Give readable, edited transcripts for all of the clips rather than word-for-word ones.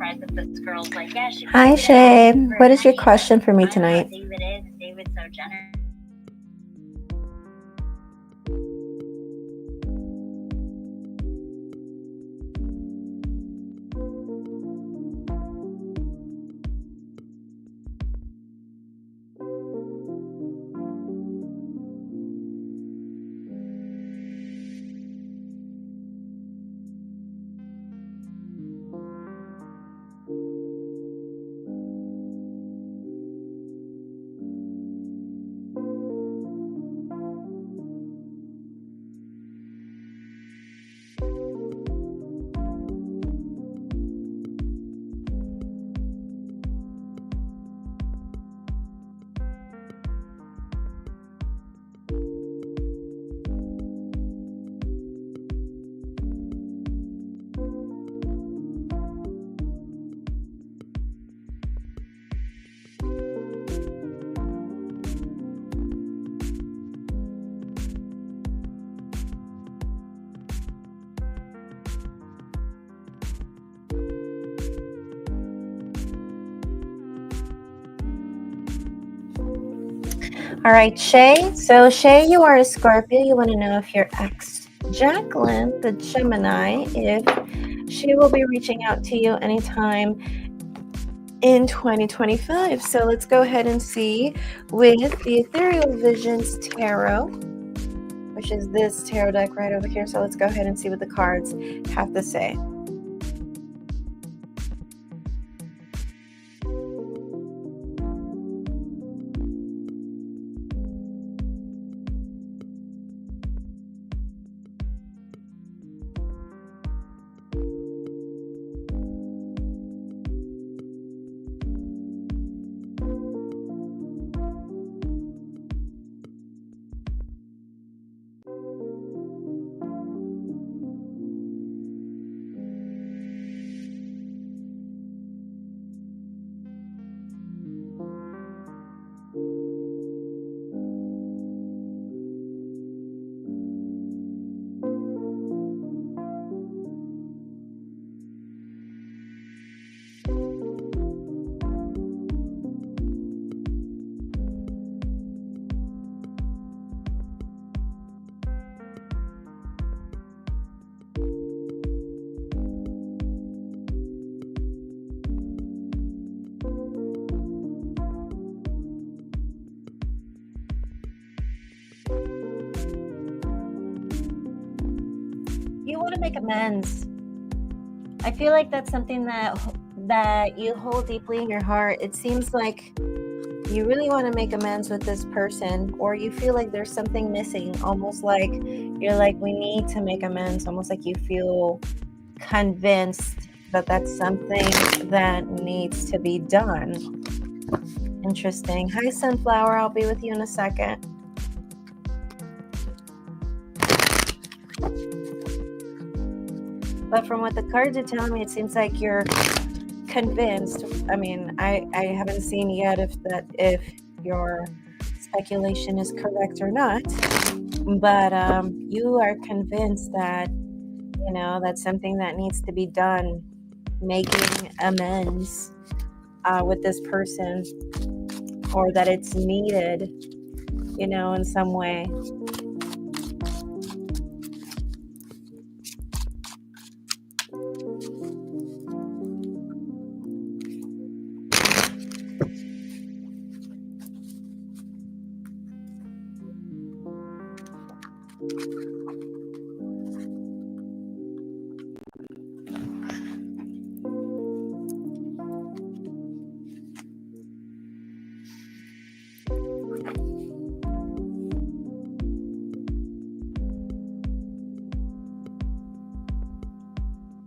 surprised that this girl's like, yeah, she Hi, posted it Shay. asking for What is your money, but question for me I don't know how tonight? David is. David's so generous. All right, Shay. So, Shay, you are a Scorpio. You want to know if your ex, Jacqueline, the Gemini, if she will be reaching out to you anytime in 2025. So, let's go ahead and see with the Ethereal Visions Tarot, which is this tarot deck right over here. So, let's go ahead and see what the cards have to say. You want to make amends. I feel like that's something that you hold deeply in your heart. It seems like you really want to make amends with this person, or you feel like there's something missing, almost like you're like, we need to make amends, almost like you feel convinced that that's something that needs to be done. Interesting. Hi, Sunflower. I'll be with you in a second. But from what the cards are telling me, it seems like you're convinced. I mean, I haven't seen yet if your speculation is correct or not, but you are convinced that that's something that needs to be done, making amends with this person, or that it's needed, in some way.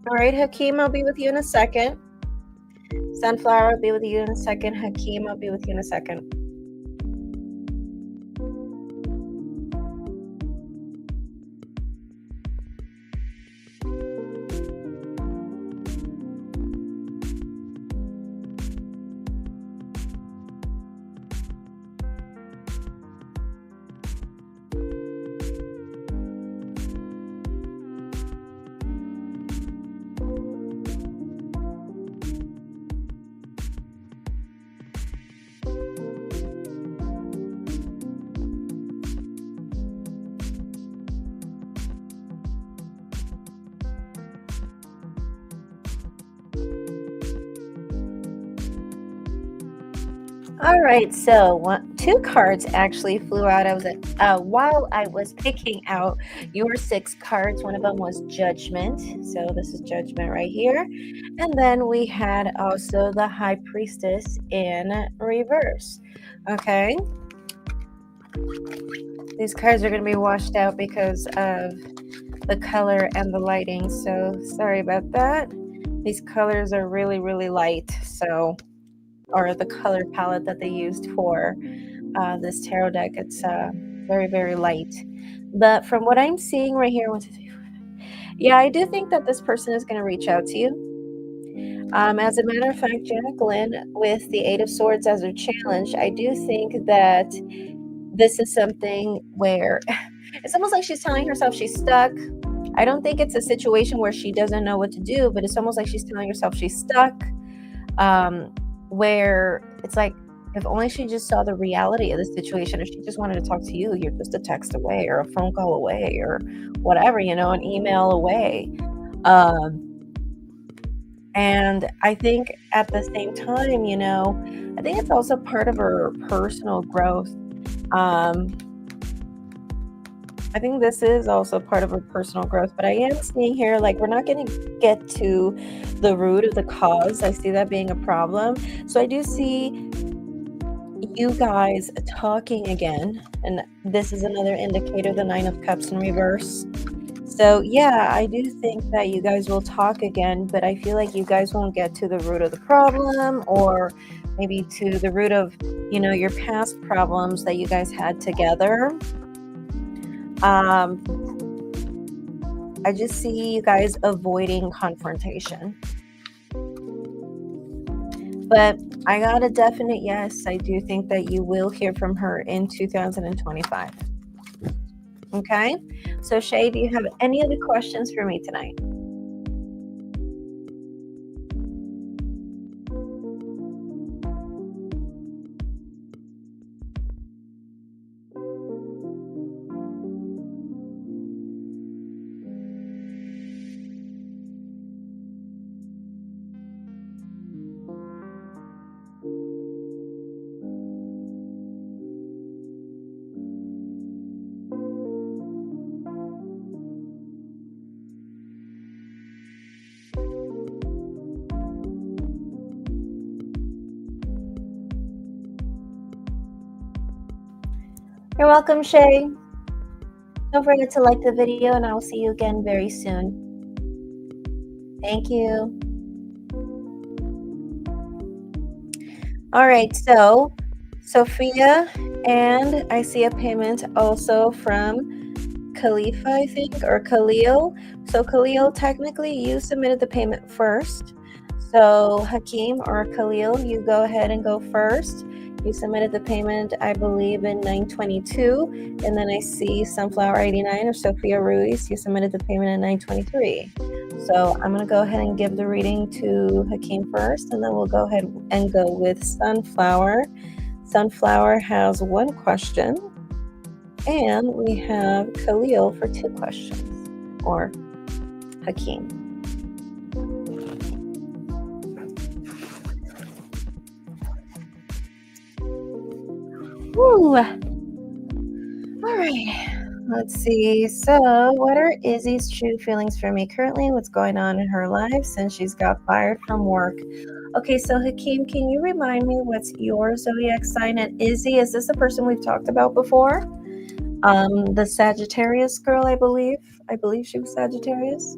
All right, Hakeem, I'll be with you in a second. Sunflower, I'll be with you in a second. Hakeem, I'll be with you in a second. All right, so two cards actually flew out. While I was picking out your 6 cards. One of them was Judgment. So this is Judgment right here. And then we had also the High Priestess in reverse. Okay. These cards are going to be washed out because of the color and the lighting. So sorry about that. These colors are really, really light. So, or the color palette that they used for this tarot deck, it's very, very light. But from what I'm seeing right here, yeah, I do think that this person is going to reach out to you. As a matter of fact, Jacqueline, with the Eight of Swords as her challenge, I do think that this is something where it's almost like she's telling herself she's stuck. I don't think it's a situation where she doesn't know what to do, but it's almost like she's telling herself she's stuck. Where it's like, if only she just saw the reality of the situation, if she just wanted to talk to you, you're just a text away or a phone call away or whatever, an email away. And I think at the same time, I think it's also part of her personal growth. I think this is also part of her personal growth, but I am seeing here, like, we're not going to get to the root of the cause. I see that being a problem. So I do see you guys talking again, and this is another indicator, the Nine of Cups in reverse. So yeah, I do think that you guys will talk again, but I feel like you guys won't get to the root of the problem, or maybe to the root of, your past problems that you guys had together. I just see you guys avoiding confrontation. But I got a definite yes. I do think that you will hear from her in 2025. Okay? So Shay, do you have any other questions for me tonight? You're welcome, Shay. Don't forget to like the video, and I will see you again very soon. Thank you. All right, so Sophia, and I see a payment also from Khalifa, I think, or Khalil. So Khalil, technically you submitted the payment first. So Hakeem or Khalil, you go ahead and go first. You submitted the payment, I believe, in 922. And then I see Sunflower 89 or Sophia Ruiz. You submitted the payment in 923. So I'm going to go ahead and give the reading to Hakeem first, and then we'll go ahead and go with Sunflower. Sunflower has one question, and we have Khalil for 2 questions, or Hakeem. Woo! All right, let's see. So what are Izzy's true feelings for me currently? What's going on in her life since she's got fired from work? Okay, so Hakeem, can you remind me what's your zodiac sign? And Izzy, is this a person we've talked about before? The Sagittarius girl, I believe. I believe she was Sagittarius.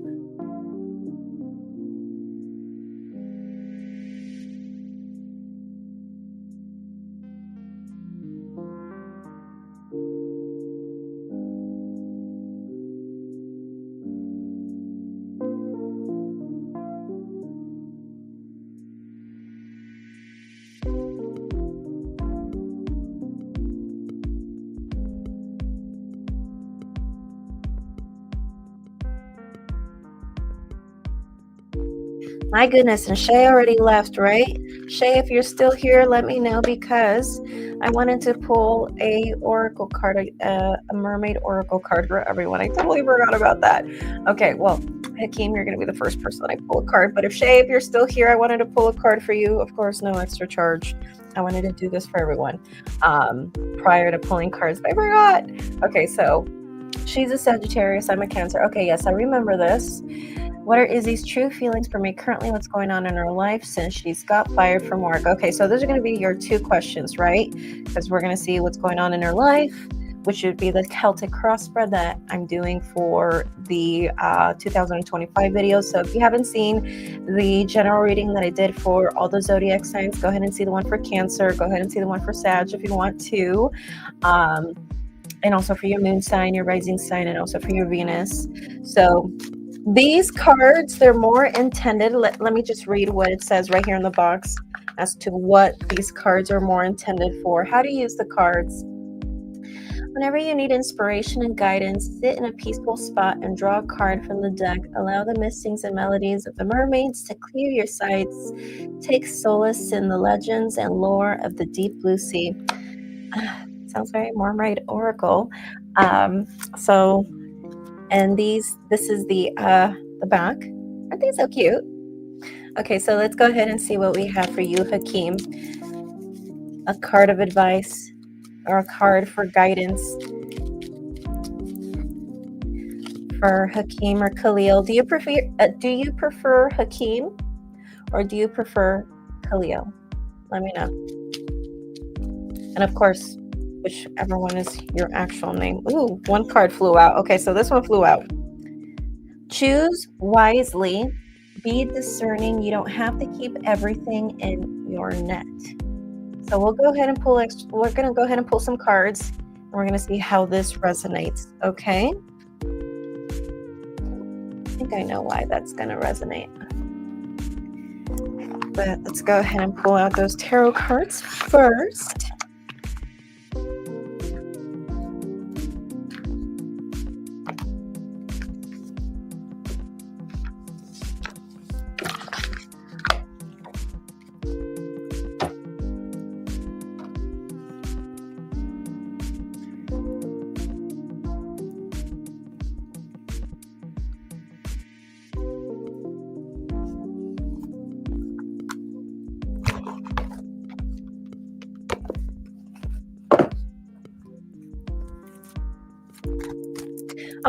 My goodness, and Shay already left, right? Shay, if you're still here, let me know, because I wanted to pull a oracle card, a mermaid oracle card for everyone. I totally forgot about that. Okay, well, Hakeem, you're going to be the first person I pull a card. But if Shay, if you're still here, I wanted to pull a card for you. Of course, no extra charge. I wanted to do this for everyone prior to pulling cards, but I forgot. Okay, so she's a Sagittarius. I'm a Cancer. Okay, yes, I remember this. What are Izzy's true feelings for me currently? What's going on in her life since she's got fired from work? Okay, so those are going to be your 2 questions, right? Because we're going to see what's going on in her life, which would be the Celtic cross spread that I'm doing for the 2025 video. So if you haven't seen the general reading that I did for all the zodiac signs, go ahead and see the one for Cancer. Go ahead and see the one for Sag if you want to. And also for your moon sign, your rising sign, and also for your Venus. So these cards, they're more intended. Let me just read what it says right here in the box as to what these cards are more intended for. How to use the cards. Whenever you need inspiration and guidance, sit in a peaceful spot and draw a card from the deck. Allow the mistings and melodies of the mermaids to clear your sights. Take solace in the legends and lore of the deep blue sea. Sounds very Mermaid Oracle. So, and this is the back. Aren't they so cute? Okay, so let's go ahead and see what we have for you, Hakeem. A card of advice or a card for guidance for Hakeem or Khalil. Do you prefer Hakeem or do you prefer Khalil? Let me know. And of course, whichever one is your actual name. Ooh, one card flew out. Okay, so this one flew out. Choose wisely. Be discerning. You don't have to keep everything in your net. So we'll go ahead and pull we're going to go ahead and pull some cards, and we're going to see how this resonates, okay? I think I know why that's going to resonate. But let's go ahead and pull out those tarot cards first.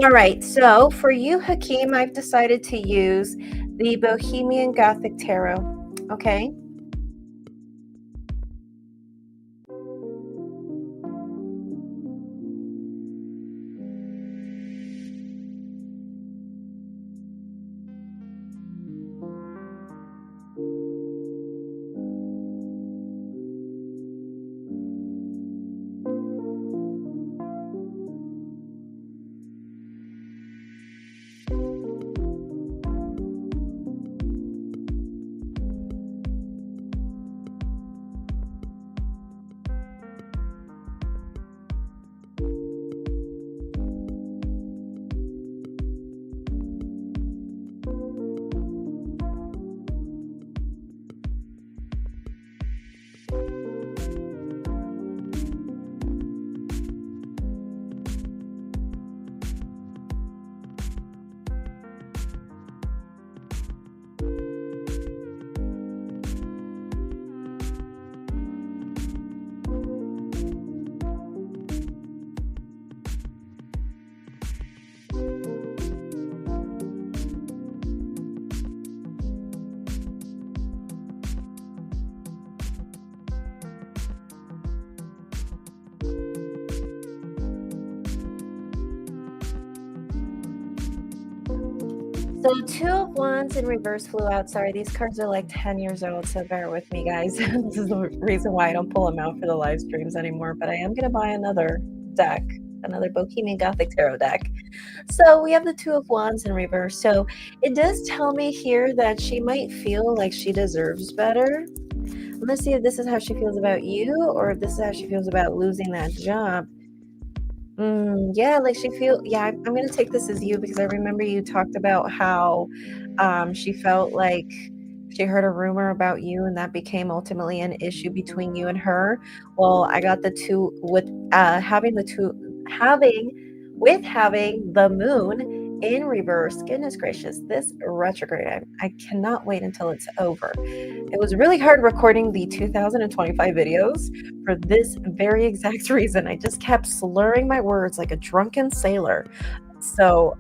All right, so for you, Hakeem, I've decided to use the Bohemian Gothic Tarot, okay? So 2 of Wands in reverse flew out. Sorry, these cards are like 10 years old, so bear with me, guys. This is the reason why I don't pull them out for the live streams anymore, but I am going to buy another deck, another Bohemian Gothic Tarot deck. So we have the 2 of Wands in reverse. So it does tell me here that she might feel like she deserves better. Let's see if this is how she feels about you or if this is how she feels about losing that job. Yeah, like I'm gonna take this as you because I remember you talked about how she felt like she heard a rumor about you and that became ultimately an issue between you and her. Well, I got the 2 with having the moon in reverse. Goodness gracious, this retrograde, I cannot wait until it's over. It was really hard recording the 2025 videos for this very exact reason. I just kept slurring my words like a drunken sailor. So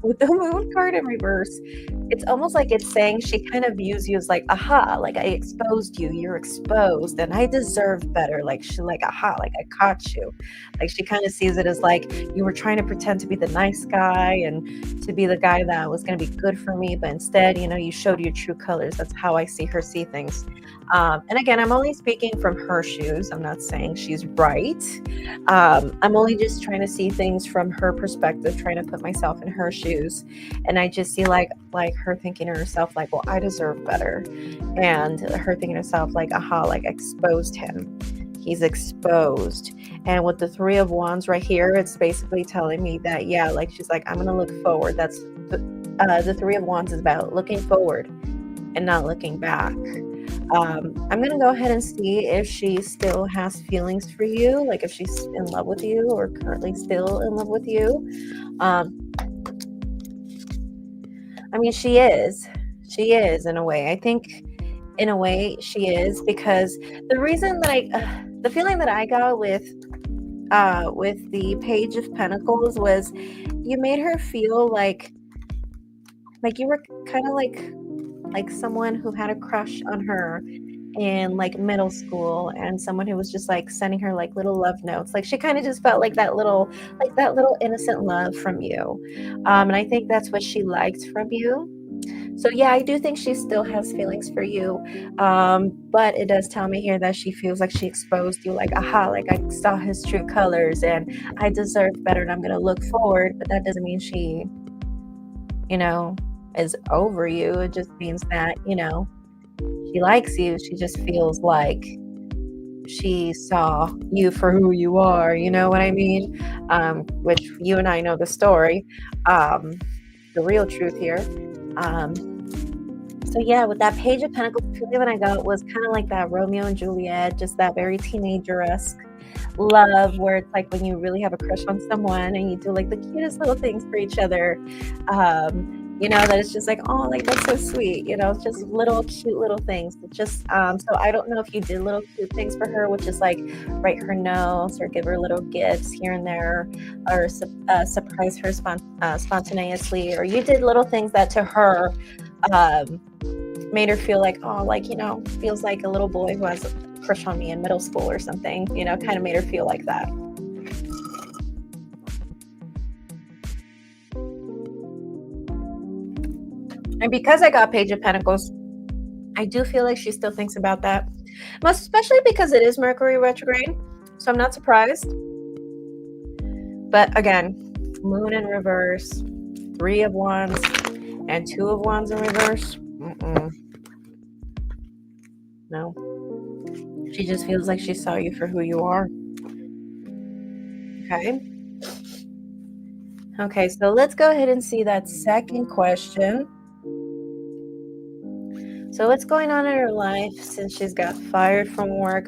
with the moon card in reverse, it's almost like it's saying she kind of views you as like, aha, like I exposed you, you're exposed, and I deserve better. Like she like, aha, like I caught you. Like she kind of sees it as like you were trying to pretend to be the nice guy and to be the guy that was going to be good for me, but instead, you showed your true colors. That's how I see her see things. And again, I'm only speaking from her shoes. I'm not saying she's right. I'm only just trying to see things from her perspective, trying to put myself in her shoes. And I just see like her thinking to herself, like, well, I deserve better. And her thinking to herself, like, aha, like I exposed him. He's exposed. And with the Three of Wands right here, it's basically telling me that, yeah, like she's like, I'm going to look forward. That's the Three of Wands is about looking forward and not looking back. I'm going to go ahead and see if she still has feelings for you, like if she's in love with you or currently still in love with you. I mean, she is in a way. I think in a way she is, because the reason that the feeling that I got with the Page of Pentacles was you made her feel like you were kind of like someone who had a crush on her in like middle school, and someone who was just like sending her like little love notes. Like she kind of just felt like that little innocent love from you. And I think that's what she liked from you. So yeah, I do think she still has feelings for you. But it does tell me here that she feels like she exposed you, like, aha, like I saw his true colors and I deserve better and I'm going to look forward. But that doesn't mean she, is over you. It just means that, she likes you. She just feels like she saw you for who you are. You know what I mean? Which you and I know the story, the real truth here. So yeah, with that Page of Pentacles, the feeling that I got was kind of like that Romeo and Juliet, just that very teenager-esque love, where it's like when you really have a crush on someone and you do like the cutest little things for each other. That it's just like, oh, like that's so sweet, just little cute little things. Just so I don't know if you did little cute things for her, which is like write her notes or give her little gifts here and there, or surprise her spontaneously, or you did little things that to her made her feel like, oh, like, feels like a little boy who has a crush on me in middle school or something, kind of made her feel like that. And because I got Page of Pentacles, I do feel like she still thinks about that. Most especially because it is Mercury retrograde. So I'm not surprised. But again, Moon in reverse, Three of Wands, and Two of Wands in reverse. No. She just feels like she saw you for who you are. Okay, so let's go ahead and see that second question. So what's going on in her life since she's got fired from work?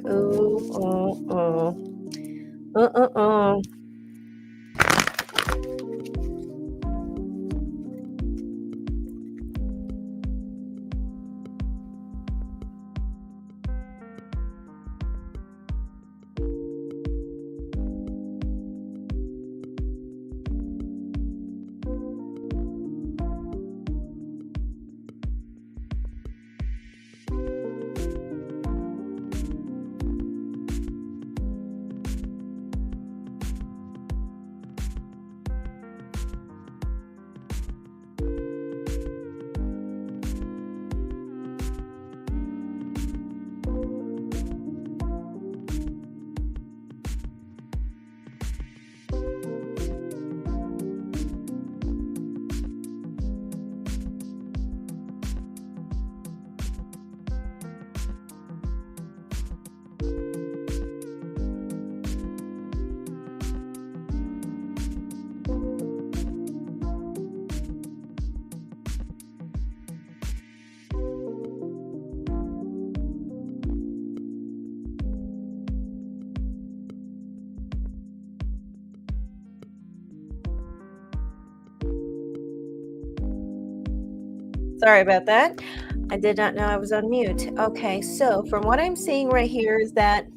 Sorry about that. I did not know I was on mute. Okay, so from what I'm seeing right here is that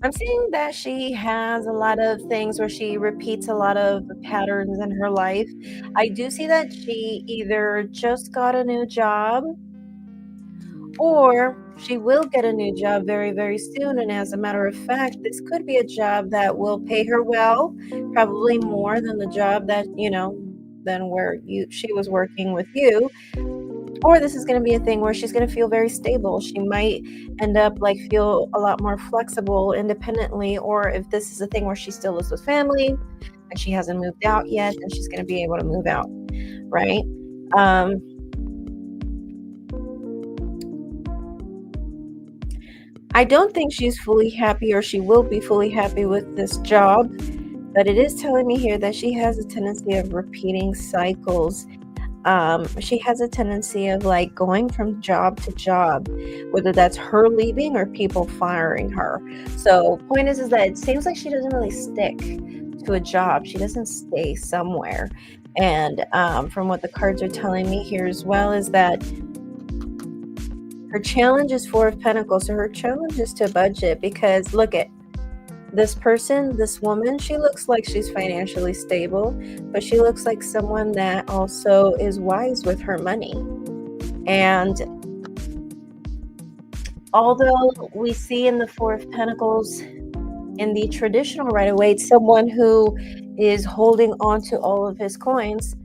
I'm seeing that she has a lot of things where she repeats a lot of patterns in her life. I do see that she either just got a new job or she will get a new job very, very soon. And as a matter of fact, this could be a job that will pay her well, probably more than the job that, than where she was working with you. Or this is going to be a thing where she's going to feel very stable. She might end up like feel a lot more flexible independently. Or if this is a thing where she still lives with family and she hasn't moved out yet, then she's going to be able to move out, right? I don't think she's fully happy or she will be fully happy with this job, but it is telling me here that she has a tendency of repeating cycles. She has a tendency of like going from job to job, whether that's her leaving or people firing her. So point is that it seems like she doesn't really stick to a job. She doesn't stay somewhere. And from what the cards are telling me here as well is that her challenge is Four of Pentacles. So her challenge is to budget, because look at this person, this woman, she looks like she's financially stable, but she looks like someone that also is wise with her money. And although we see in the Four of Pentacles in the traditional right away, it's someone who is holding on to all of his coins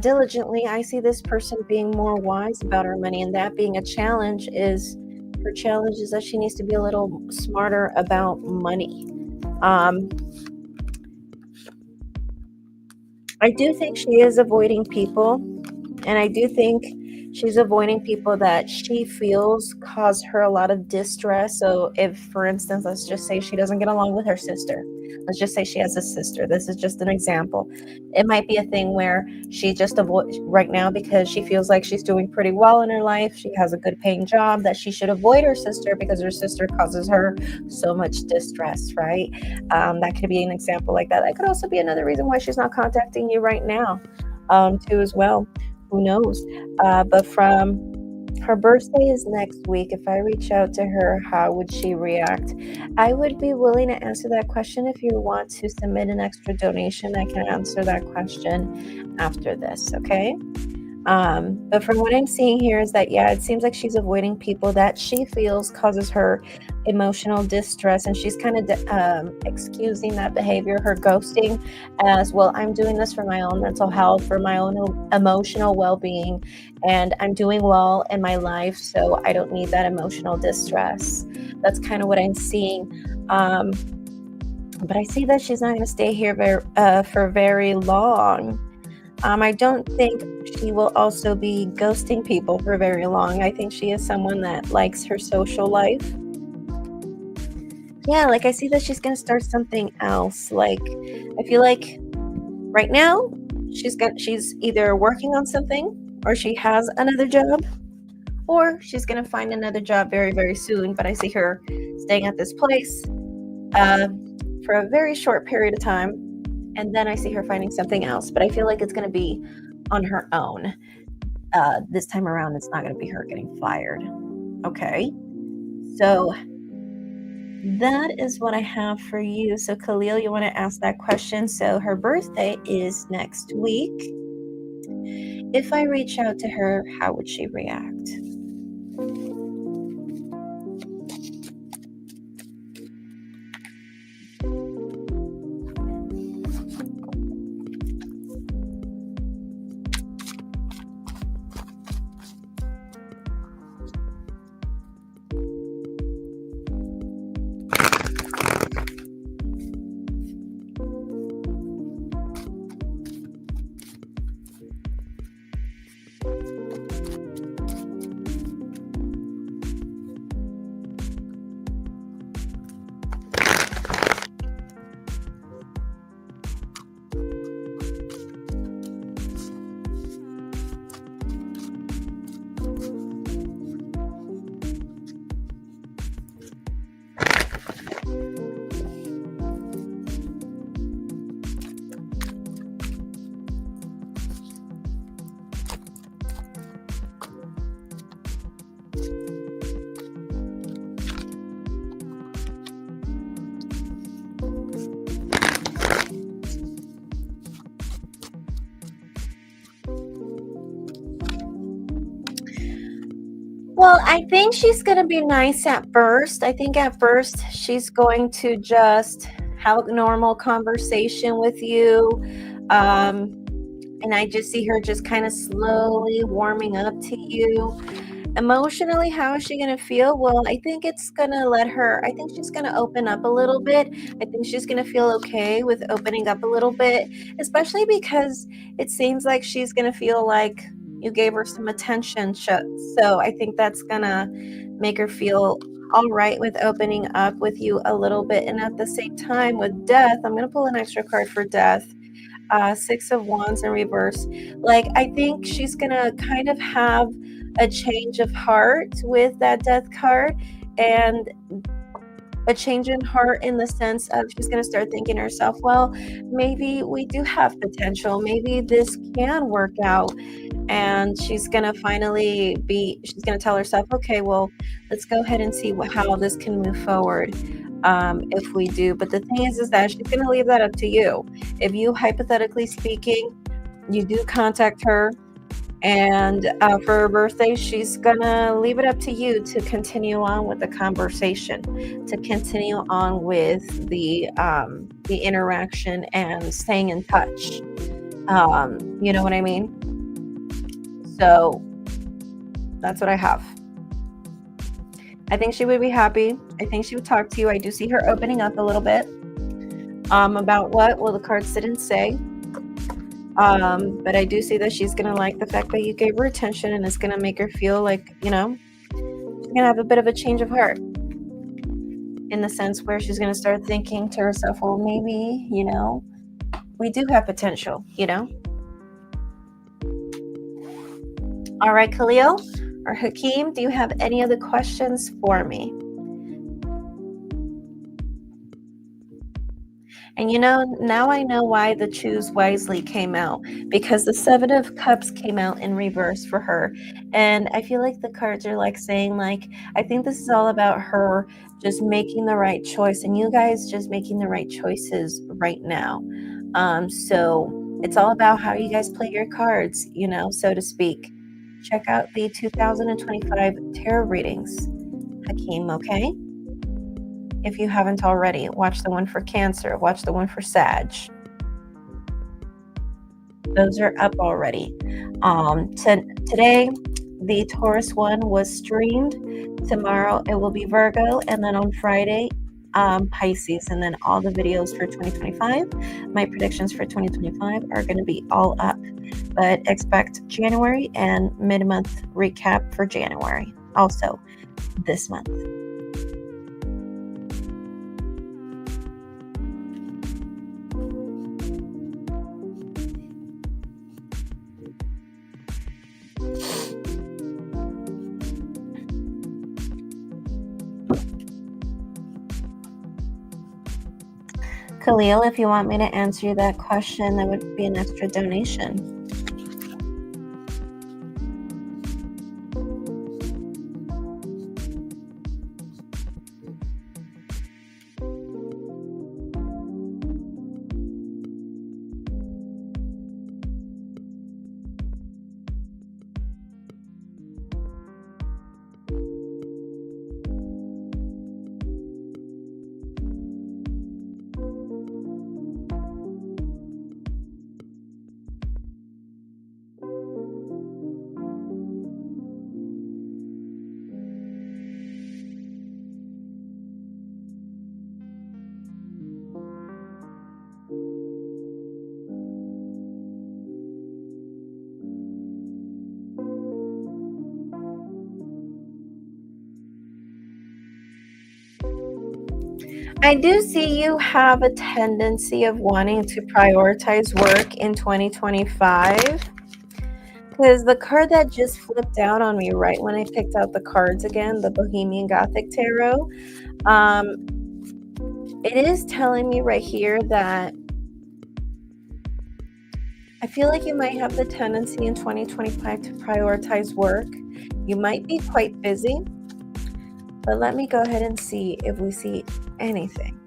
diligently, I see this person being more wise about her money, and that being a challenge is her challenge is that she needs to be a little smarter about money. I do think she is avoiding people, and I do think she's avoiding people that she feels cause her a lot of distress. So if, for instance, let's just say she doesn't get along with her sister. Let's just say she has a sister. This is just an example. It might be a thing where she just avoids right now because she feels like she's doing pretty well in her life. She has a good paying job, that she should avoid her sister because her sister causes her so much distress, right? That could be an example like that. That could also be another reason why she's not contacting you right now, too, as well. Who knows? But from her birthday is next week. If I reach out to her, how would she react? I would be willing to answer that question. If you want to submit an extra donation, I can answer that question after this, okay? But from what I'm seeing here is that, yeah, it seems like she's avoiding people that she feels causes her emotional distress, and she's kind of excusing that behavior, her ghosting, as well. I'm doing this for my own mental health, for my own emotional well-being, and I'm doing well in my life, so I don't need that emotional distress. That's kind of what I'm seeing. But I see that she's not going to stay here for very long. I don't think she will also be ghosting people for very long. I think she is someone that likes her social life. Yeah, like I see that she's going to start something else. Like, I feel like right now she's either working on something, or she has another job, or she's going to find another job very, very soon. But I see her staying at this place for a very short period of time, and then I see her finding something else. But I feel like it's going to be on her own. This time around, it's not going to be her getting fired. Okay, so that is what I have for you. So Khalil, you want to ask that question? So her birthday is next week. If I reach out to her, how would she react? Well, I think she's going to be nice at first. I think at first she's going to just have a normal conversation with you. And I just see her just kind of slowly warming up to you. Emotionally, how is she going to feel? Well, I think it's going to I think she's going to open up a little bit. I think she's going to feel okay with opening up a little bit, especially because it seems like she's going to feel like you gave her some attention. So I think that's going to make her feel all right with opening up with you a little bit. And at the same time, with death, I'm going to pull an extra card for death. Six of Wands in reverse. Like, I think she's gonna kind of have a change of heart with that death card, and a change in heart in the sense of she's gonna start thinking to herself, well, maybe we do have potential, maybe this can work out. And she's gonna she's gonna tell herself, okay, well, let's go ahead and see how this can move forward, if we do. But the thing is that she's gonna leave that up to you. If you, hypothetically speaking, you do contact her, and for her birthday, she's gonna leave it up to you to continue on with the conversation, to continue on with the interaction and staying in touch. You know what I mean? So that's what I have. I think she would be happy. I think she would talk to you. I do see her opening up a little bit. About what? Well, the cards didn't say. But I do see that she's going to like the fact that you gave her attention, and it's going to make her feel like, she's going to have a bit of a change of heart, in the sense where she's going to start thinking to herself, well, maybe, we do have potential, All right, Khalil or Hakeem, do you have any other questions for me? And now I know why the Choose Wisely came out, because the Seven of Cups came out in reverse for her. And I feel like the cards are like saying, like, I think this is all about her just making the right choice, and you guys just making the right choices right now. So it's all about how you guys play your cards, so to speak. Check out the 2025 tarot readings, Hakeem, okay? If you haven't already, watch the one for Cancer, watch the one for Sag. Those are up already. Today, the Taurus one was streamed. Tomorrow, it will be Virgo. And then on Friday, Pisces. And then all the videos for 2025, my predictions for 2025 are going to be all up. But expect January and mid-month recap for January. Also, this month. Khalil, if you want me to answer that question, that would be an extra donation. I do see you have a tendency of wanting to prioritize work in 2025, because the card that just flipped out on me right when I picked out the cards again, the Bohemian Gothic Tarot, it is telling me right here that I feel like you might have the tendency in 2025 to prioritize work. You might be quite busy, but let me go ahead and see if we see anything.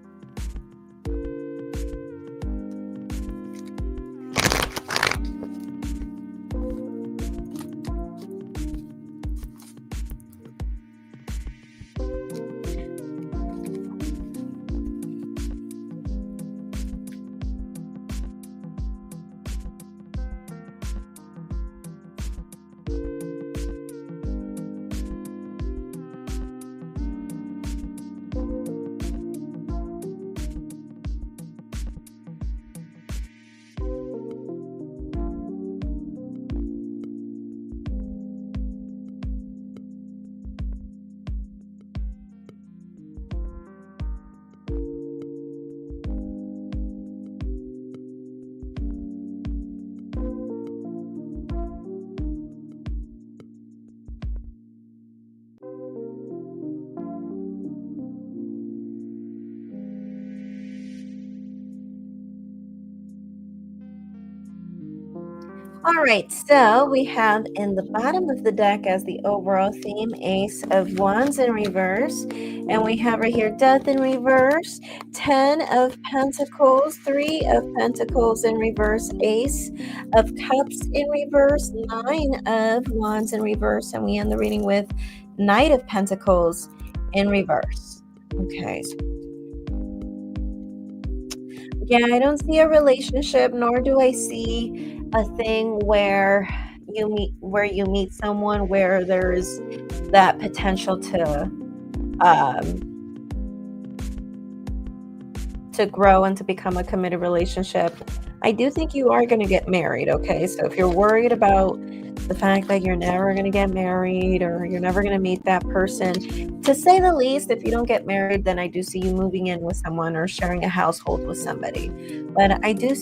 All right, so we have in the bottom of the deck as the overall theme, Ace of Wands in reverse. And we have right here, Death in reverse, 10 of Pentacles, 3 of Pentacles in reverse, Ace of Cups in reverse, 9 of Wands in reverse. And we end the reading with Knight of Pentacles in reverse. Okay. Yeah, I don't see a relationship, nor do I see a thing where you meet someone where there's that potential to grow and to become a committed relationship. I do think you are going to get married, okay? So if you're worried about the fact that you're never going to get married or you're never going to meet that person, to say the least, if you don't get married, then I do see you moving in with someone or sharing a household with somebody. But I do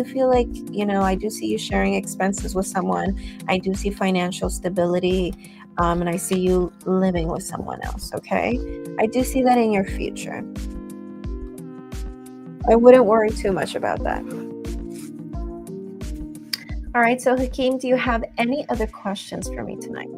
feel like, I do see you sharing expenses with someone. I do see financial stability, and I see you living with someone else, okay? I do see that in your future. I wouldn't worry too much about that. All right, so Hakeem, do you have any other questions for me tonight?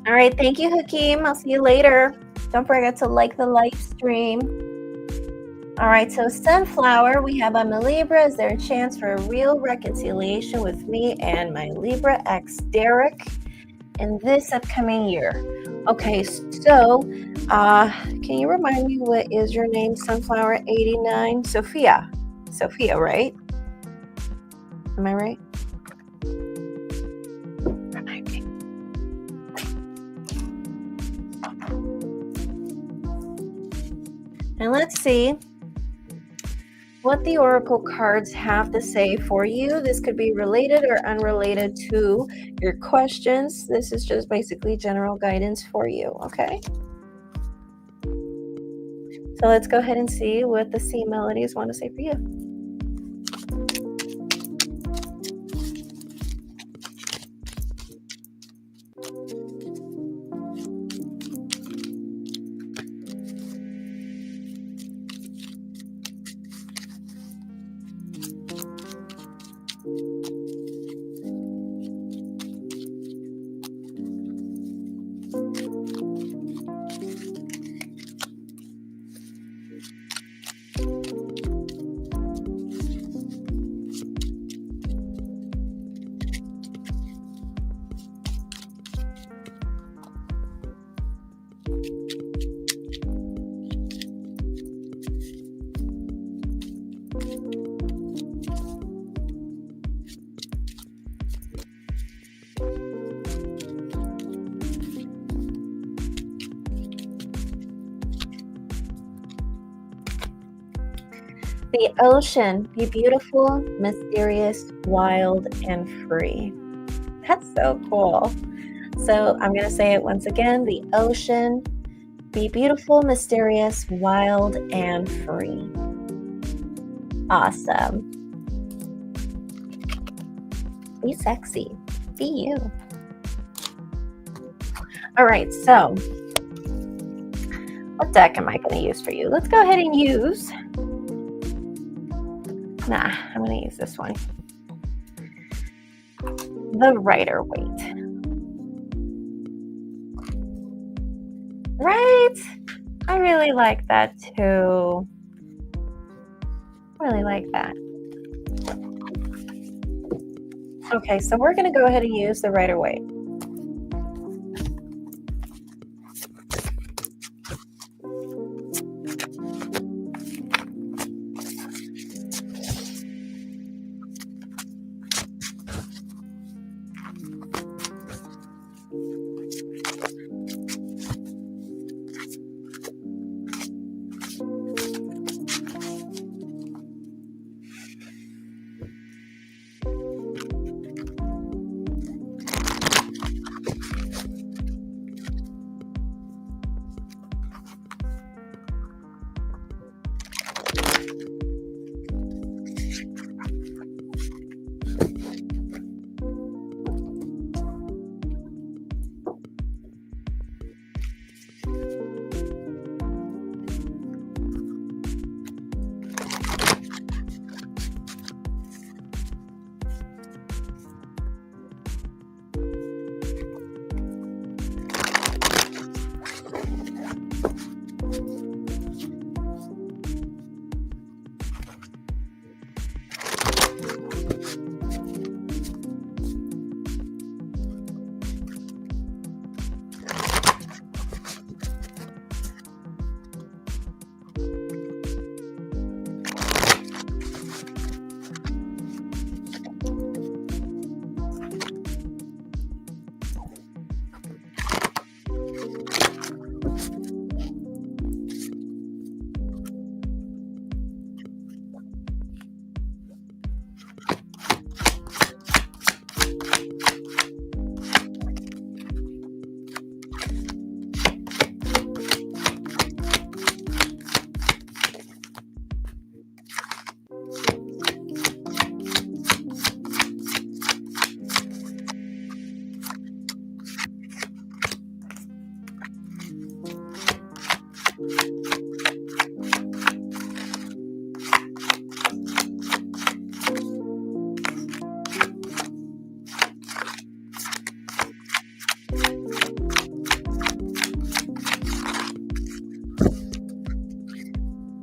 All right, thank you, Hakeem. I'll see you later. Don't forget to like the live stream. All right, so Sunflower, we have on the Libra. Is there a chance for a real reconciliation with me and my Libra ex, Derek, in this upcoming year? Okay, so can you remind me what is your name, Sunflower 89? Sophia, right? Am I right? And let's see what the Oracle cards have to say for you. This could be related or unrelated to your questions. This is just basically general guidance for you, okay? So let's go ahead and see what the sea melodies want to say for you. The ocean, be beautiful, mysterious, wild, and free. That's so cool. So I'm going to say it once again. The ocean, be beautiful, mysterious, wild, and free. Awesome. Be sexy. Be you. All right, so what deck am I going to use for you? Let's go ahead and use... I'm going to use this one. The Rider-Waite. I really like that too. Really like that. Okay, so we're going to go ahead and use the Rider-Waite.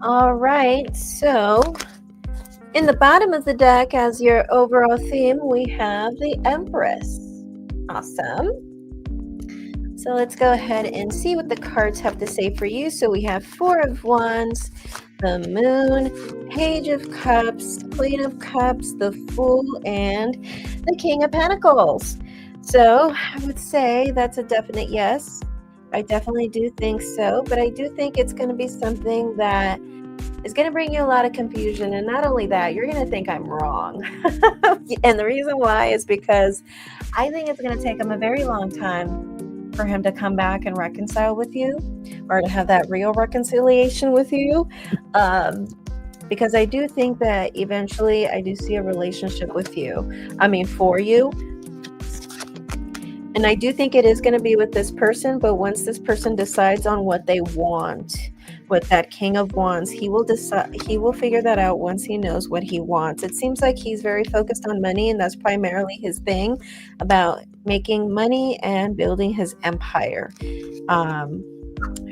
All right, so in the bottom of the deck as your overall theme, we have the Empress. Awesome. So let's go ahead and see what the cards have to say for you. So we have Four of Wands, the Moon, Page of Cups, Queen of Cups, the Fool, and the King of Pentacles. So I would say that's a definite yes. I definitely do think so, but I do think it's going to be something that is going to bring you a lot of confusion. And not only that, you're going to think I'm wrong. And the reason why is because I think it's going to take him a very long time for him to come back and reconcile with you, or to have that real reconciliation with you. Because I do think that eventually I do see a relationship with you. For you. And I do think it is going to be with this person, but once this person decides on what they want, with that King of Wands, he will figure that out once he knows what he wants. It seems like he's very focused on money, and that's primarily his thing, about making money and building his empire. I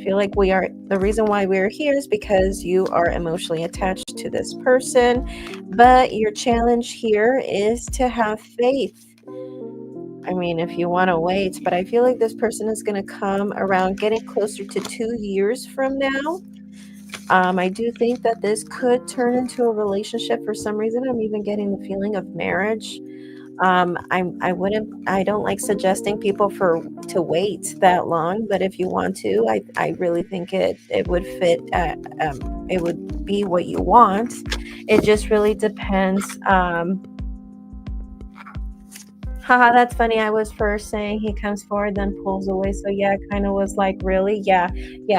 feel like the reason why we're here is because you are emotionally attached to this person, but your challenge here is to have faith. If you want to wait, but I feel like this person is going to come around getting closer to 2 years from now. I do think that this could turn into a relationship. For some reason, I'm even getting the feeling of marriage. I don't like suggesting people to wait that long, but if you want to, I really think it would fit. It would be what you want. It just really depends. Haha, that's funny. I was first saying he comes forward, then pulls away. So yeah, it kind of was like, really? Yeah.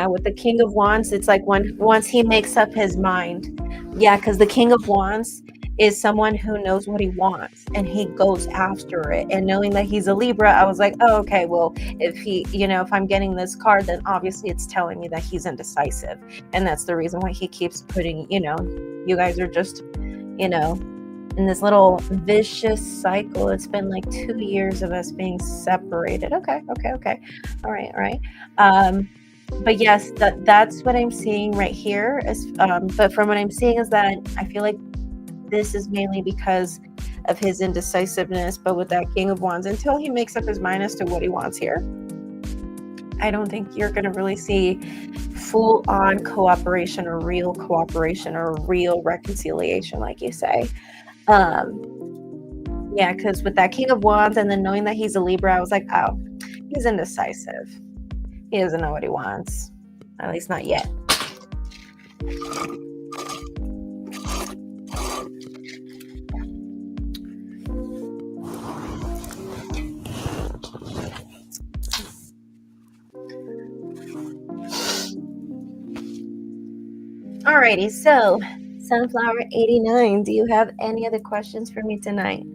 With the King of Wands, it's like once he makes up his mind. Yeah, because the King of Wands is someone who knows what he wants and he goes after it. And knowing that he's a Libra, I was like, oh, okay, well, if I'm getting this card, then obviously it's telling me that he's indecisive. And that's the reason why he keeps putting, you guys are just, in this little vicious cycle. It's been like 2 years of us being separated. Okay. All right. but yes, that's what I'm seeing right here. But from what I'm seeing is that I feel like this is mainly because of his indecisiveness. But with that King of Wands, until he makes up his mind as to what he wants here, I don't think you're going to really see full-on cooperation or real reconciliation, like you say. Yeah, because with that King of Wands and then knowing that he's a Libra, I was like, oh, he's indecisive. He doesn't know what he wants. At least not yet. Alrighty, so Sunflower 89, do you have any other questions for me tonight?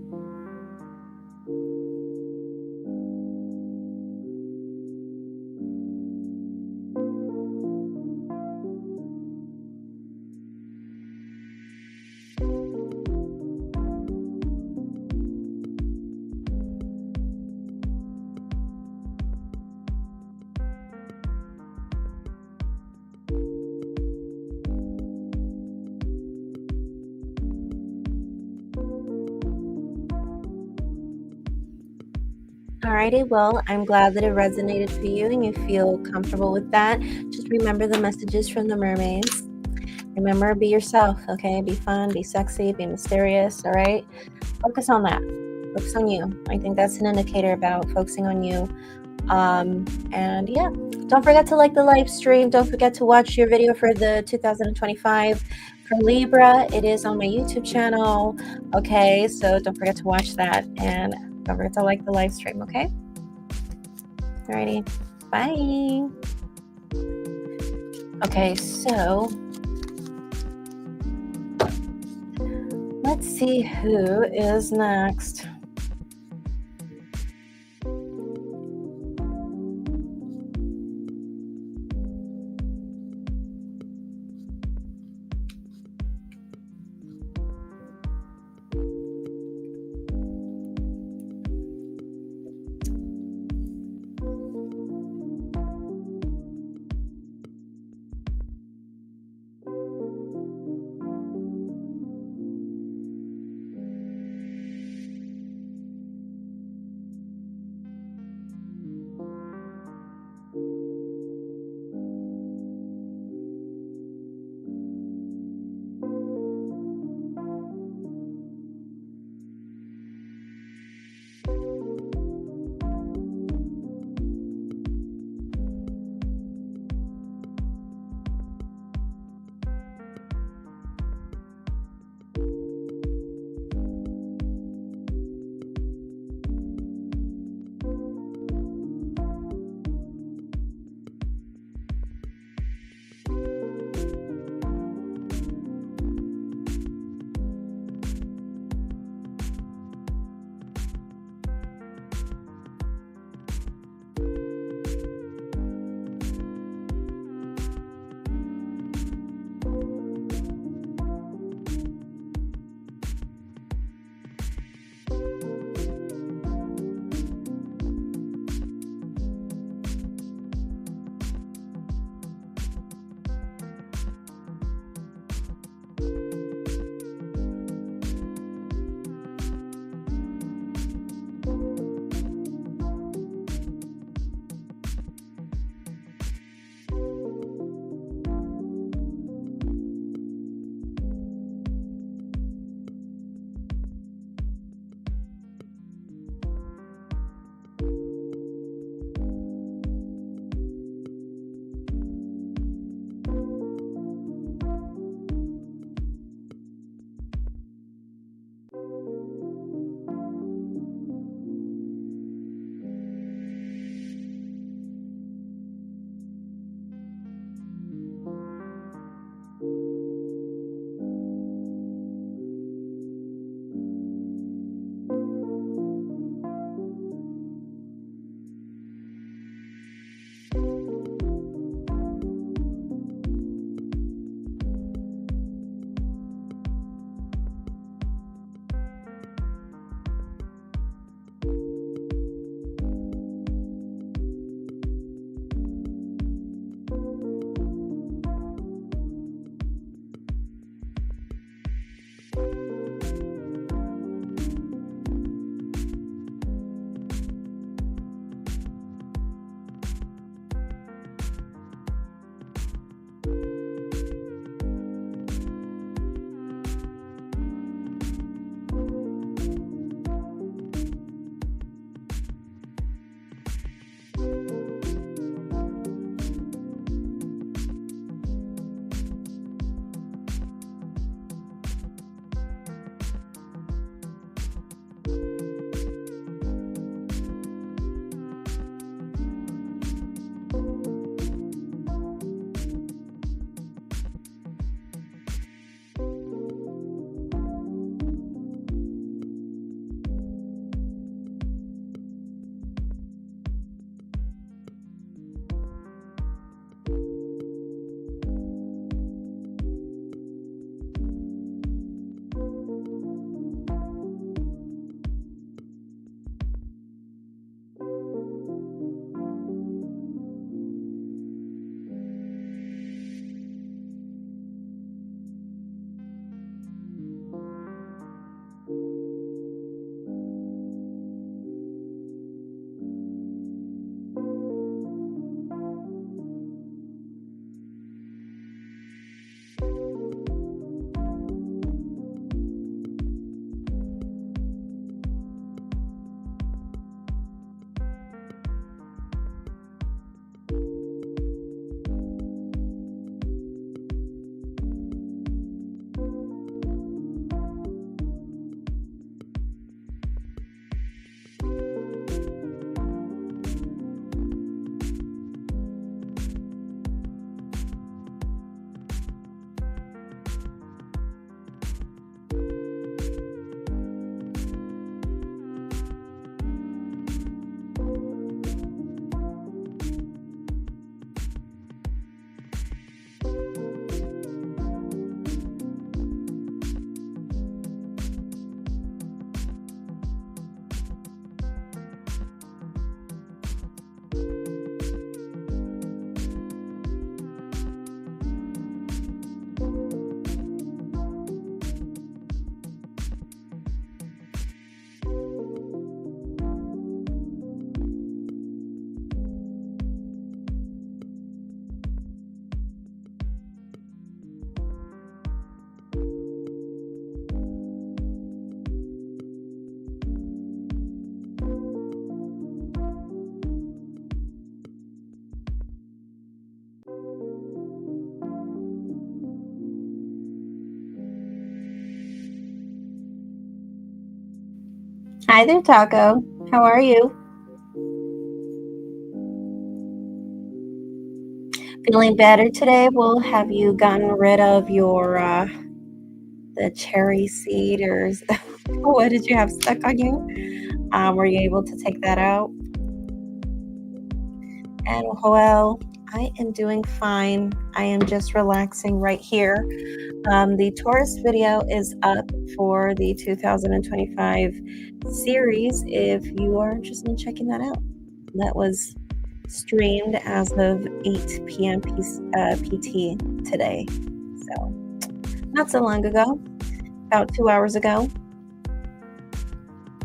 Alrighty, well, I'm glad that it resonated for you and you feel comfortable with that. Just remember the messages from the mermaids. Remember, be yourself, okay? Be fun, be sexy, be mysterious, all right? Focus on that. Focus on you. I think that's an indicator about focusing on you. And yeah, don't forget to like the live stream. Don't forget to watch your video for the 2025 for Libra. It is on my YouTube channel. Okay, so don't forget to watch that and don't forget to like the live stream. Okay. Alrighty. Bye. Okay, so let's see who is next. Hi there, Taco. How are you? Feeling better today? Well, have you gotten rid of your the cherry seed, or what did you have stuck on you? Were you able to take that out? And well, I am doing fine. I am just relaxing right here. The Taurus video is up for the 2025 series if you are interested in checking that out. That was streamed as of 8 p.m. PT today. So, not so long ago, about 2 hours ago.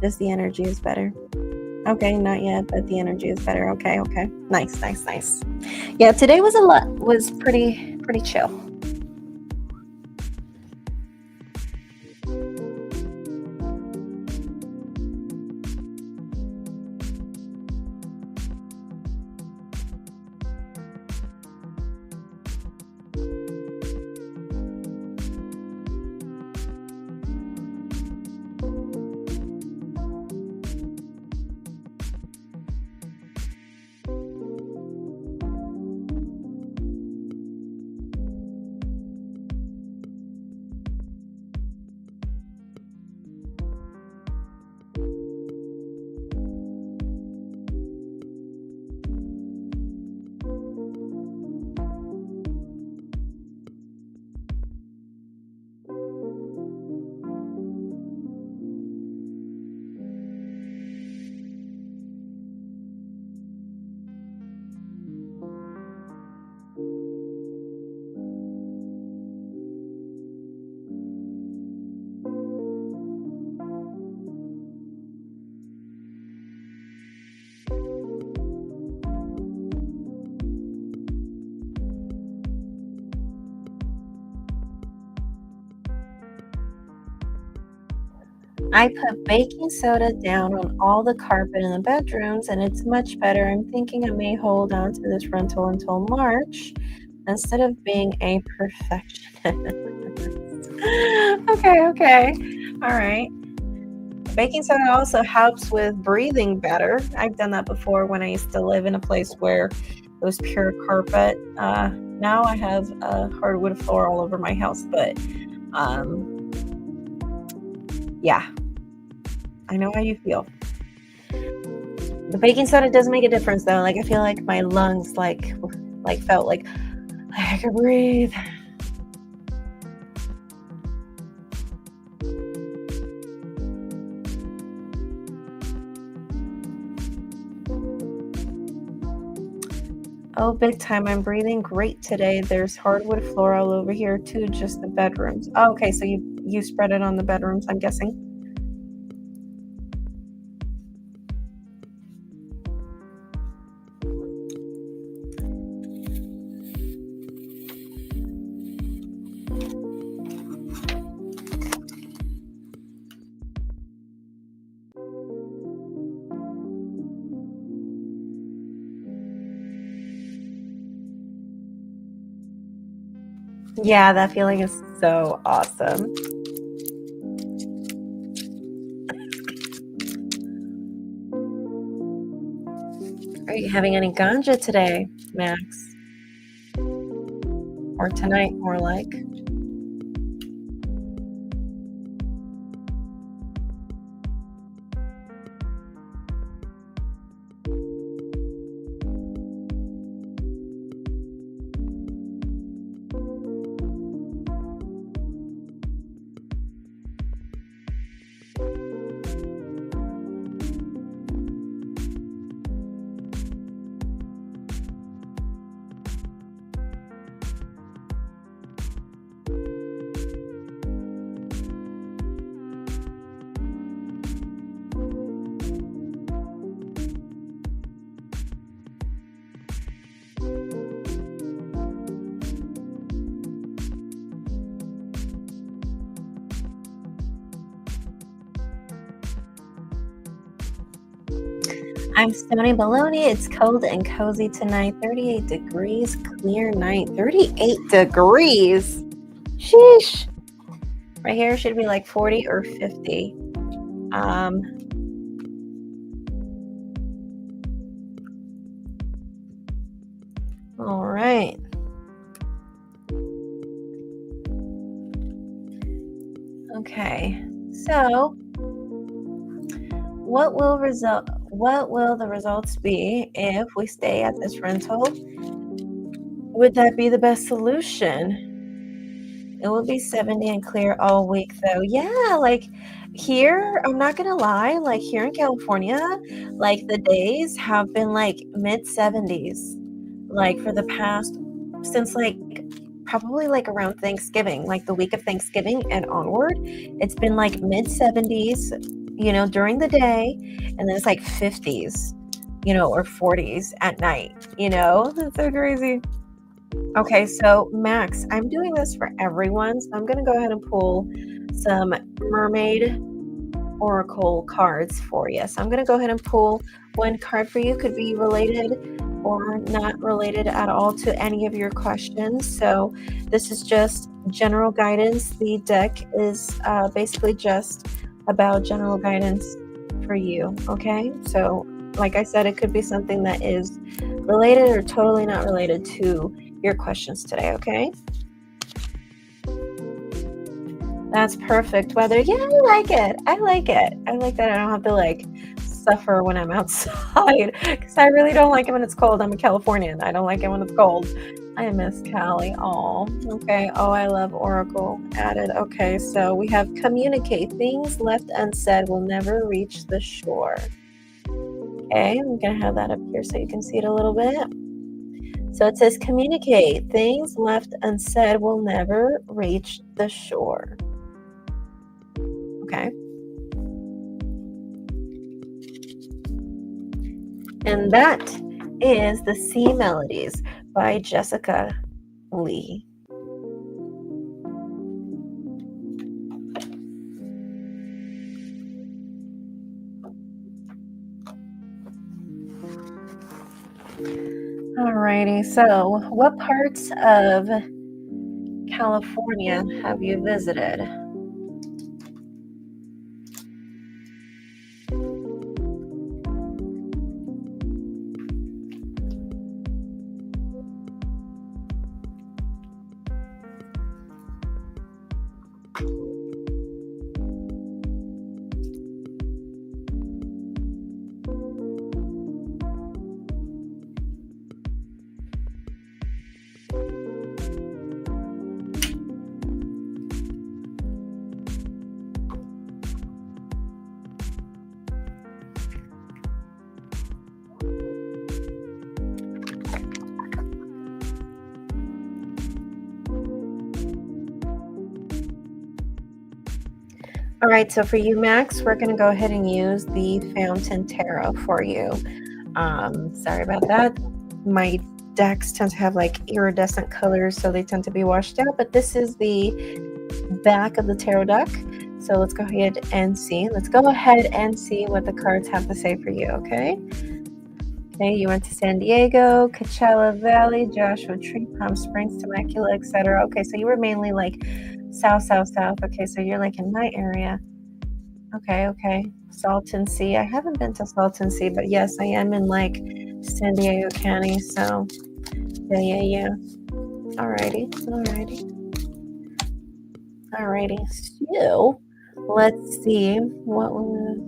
Just the energy is better. Okay, not yet, but the energy is better. Okay. Nice. Yeah, today was pretty chill. I put baking soda down on all the carpet in the bedrooms, and it's much better. I'm thinking I may hold on to this rental until March instead of being a perfectionist. Okay. All right. Baking soda also helps with breathing better. I've done that before when I used to live in a place where it was pure carpet. Now I have a hardwood floor all over my house, but yeah, I know how you feel. The baking soda does make a difference though. Like I feel like my lungs like felt like I could breathe. Oh, big time. I'm breathing great today. There's hardwood floor all over here too, just the bedrooms. Oh, okay, so you spread it on the bedrooms, I'm guessing. Yeah, that feeling is so awesome. Are you having any ganja today, Max? Or tonight, more like? I'm Stony Baloney. It's cold and cozy tonight. 38 degrees, clear night. 38 degrees. Sheesh. Right here should be like 40 or 50. right. Okay. So, what will the results be if we stay at this rental? Would that be the best solution? It will be 70 and clear all week though. Yeah, like here, I'm not gonna lie, like here in California, like the days have been like mid 70s, like for the past since like probably like around Thanksgiving, like the week of Thanksgiving and onward. It's been like mid 70s, during the day, and then it's like 50s, or 40s at night, That's so crazy. Okay, so Max, I'm doing this for everyone, so I'm gonna go ahead and pull some Mermaid Oracle cards for you. So I'm gonna go ahead and pull one card for you. Could be related or not related at all to any of your questions. So this is just general guidance. The deck is basically just about general guidance for you, okay? So like I said, it could be something that is related or totally not related to your questions today, okay? That's perfect weather. Yeah, I like it. I like it. I like that I don't have to like suffer when I'm outside because I really don't like it when it's cold. I'm a Californian. I don't like it when it's cold. I miss Cali. Oh, okay. Oh, I love Oracle added. Okay, so we have communicate. Things left unsaid will never reach the shore. Okay, I'm going to have that up here so you can see it a little bit. So it says communicate. Things left unsaid will never reach the shore. Okay. And that is The Sea Melodies by Jessica Lee. Alrighty, so what parts of California have you visited? All right, so for you, Max, we're going to go ahead and use the Fountain Tarot for you. Sorry about that. My decks tend to have like iridescent colors, so they tend to be washed out, but this is the back of the tarot deck. So let's go ahead and see. Let's go ahead and see what the cards have to say for you, okay? Okay, you went to San Diego, Coachella Valley, Joshua Tree, Palm Springs, Temecula, etc. Okay, so you were mainly like south. Okay, so you're like in my area. Okay. Salton Sea. I haven't been to Salton Sea, but yes, I am in like San Diego County. So yeah. Alrighty. So let's see what was.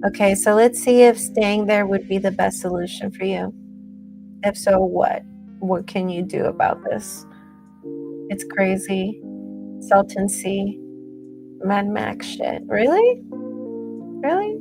Okay, so let's see if staying there would be the best solution for you. If so, what? What can you do about this? It's crazy. Salton Sea. Mad Max shit. Really? Really?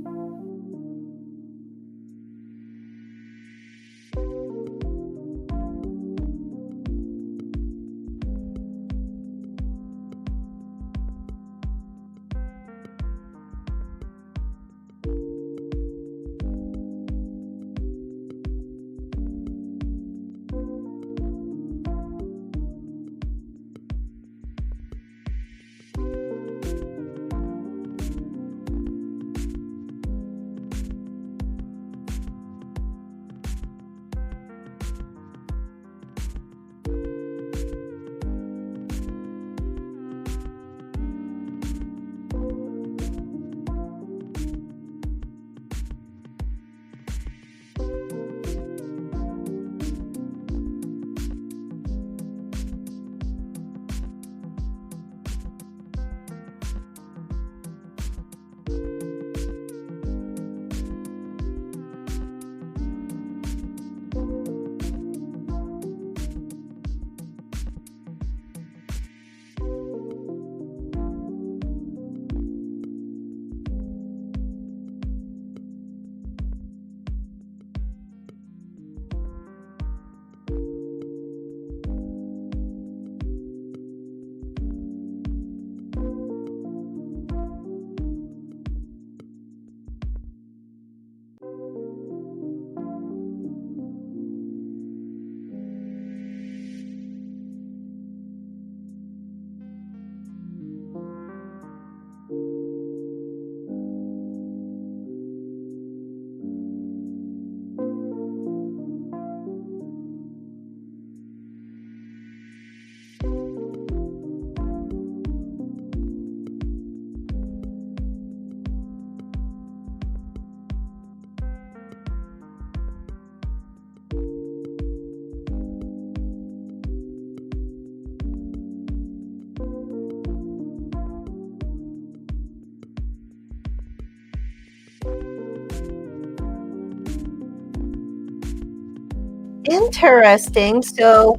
Interesting. So,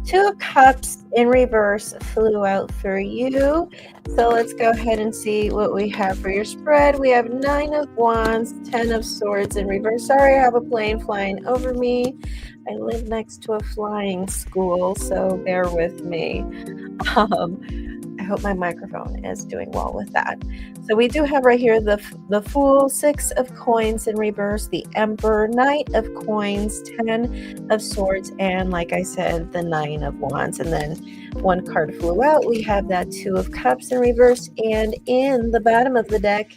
Two of Cups in reverse flew out for you. So let's go ahead and see what we have for your spread. We have 9 of Wands, 10 of Swords in reverse. Sorry, I have a plane flying over me. I live next to a flying school, so bear with me. I hope my microphone is doing well with that. So we do have right here the Fool, 6 of Coins in reverse, the Emperor, Knight of Coins, 10 of Swords, and like I said, the 9 of Wands. And then one card flew out. We have that 2 of Cups in reverse, and in the bottom of the deck,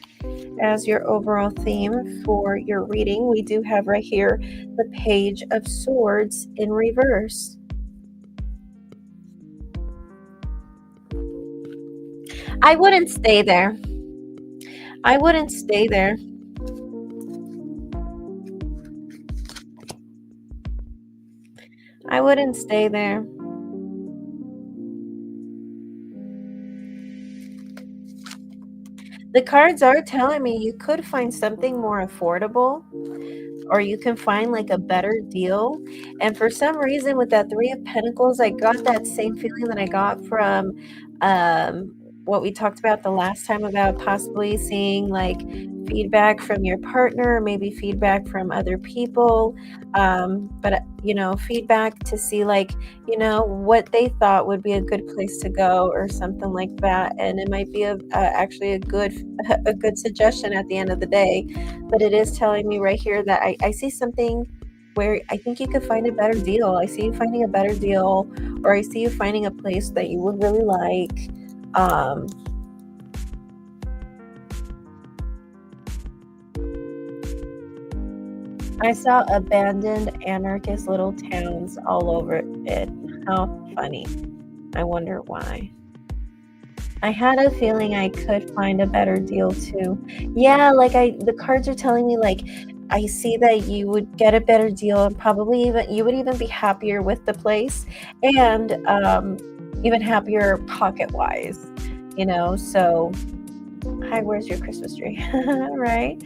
as your overall theme for your reading, we do have right here the Page of Swords in reverse. I wouldn't stay there. I wouldn't stay there. I wouldn't stay there. The cards are telling me you could find something more affordable, or you can find like a better deal. And for some reason with that 3 of Pentacles, I got that same feeling that I got from what we talked about the last time about possibly seeing like feedback from your partner, maybe feedback from other people, but you know, feedback to see like, you know, what they thought would be a good place to go or something like that. And it might be actually a good a good suggestion at the end of the day. But it is telling me right here that I see something where I think you could find a better deal. I see you finding a better deal, or I see you finding a place that you would really like. I saw abandoned anarchist little towns all over it. How funny. I wonder why. I had a feeling I could find a better deal too. Yeah, like the cards are telling me like I see that you would get a better deal, and probably even you would even be happier with the place, and even happier pocket wise, you know. So hi, where's your Christmas tree? Right?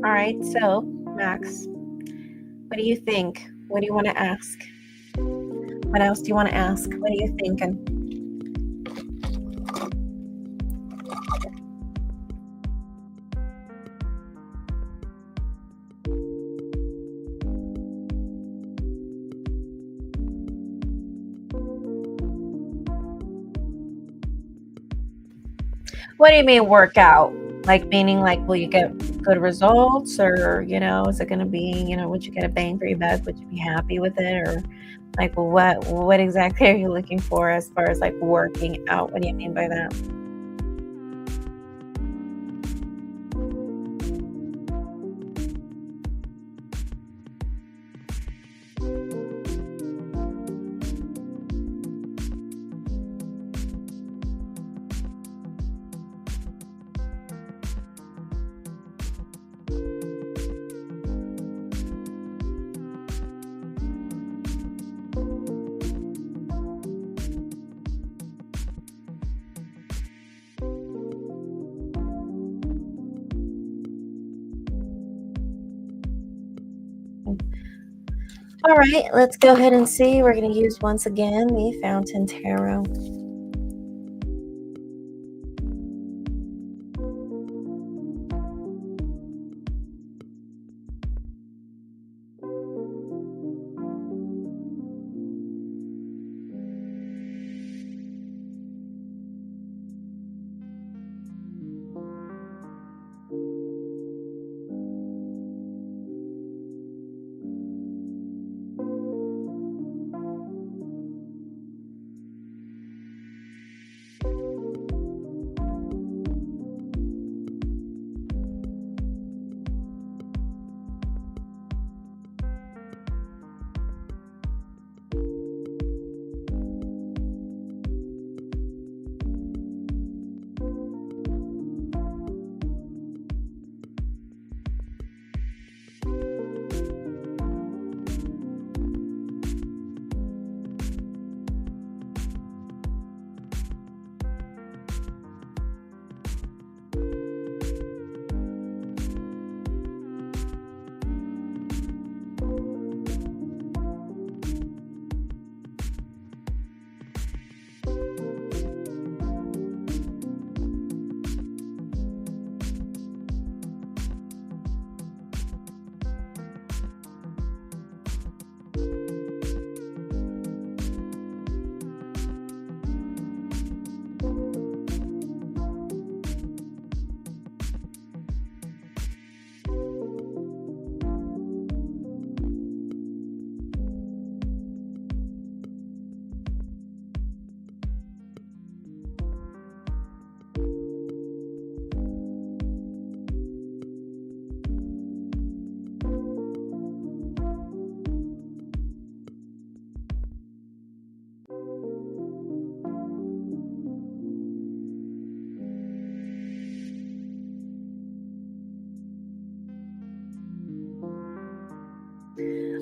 All right, so Max, what do you think? What do you want to ask? What else do you want to ask? What are you thinking? What do you mean work out? Like meaning like will you get good results, or you know, is it going to be, you know, would you get a bang for your buck? Would you be happy with it, or like what exactly are you looking for as far as like working out? What do you mean by that? All right, let's go ahead and see. We're going to use once again the Fountain Tarot.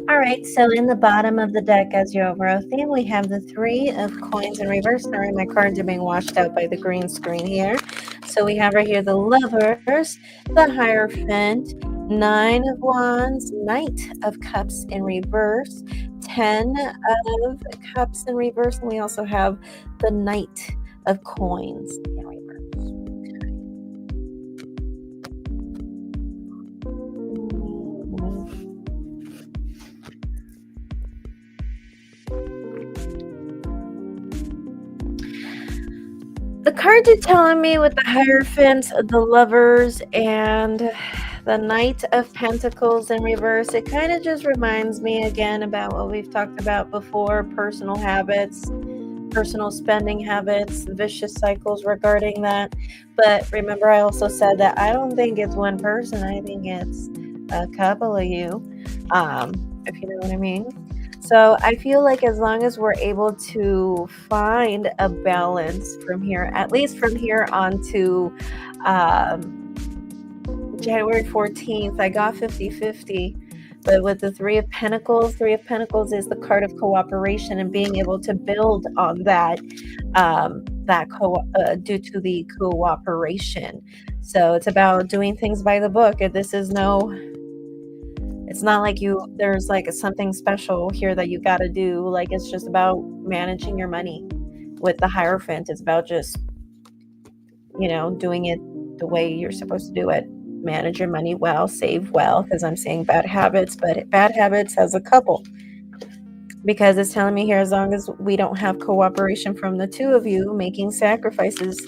All right, so in the bottom of the deck as your overall theme, we have the 3 of coins in reverse. Sorry, my cards are being washed out by the green screen here. So we have right here the Lovers, the Hierophant, 9 of Wands, Knight of Cups in reverse, 10 of Cups in reverse, and we also have the Knight of Coins in reverse. The cards are telling me with the Hierophant, the Lovers, and the Knight of Pentacles in reverse, it kind of just reminds me again about what we've talked about before, personal habits, personal spending habits, vicious cycles regarding that. But remember, I also said that I don't think it's one person, I think it's a couple of you, if you know what I mean. So I feel like as long as we're able to find a balance from here, at least from here on to January 14th, I got 50-50. But with the Three of Pentacles is the card of cooperation and being able to build on that, due to the cooperation. So it's about doing things by the book. This is it's not like there's like something special here that you got to do. Like, it's just about managing your money. With the Hierophant, it's about just, doing it the way you're supposed to do it. Manage your money well, save well, because I'm saying bad habits, but bad habits has a couple. Because it's telling me here, as long as we don't have cooperation from the two of you making sacrifices,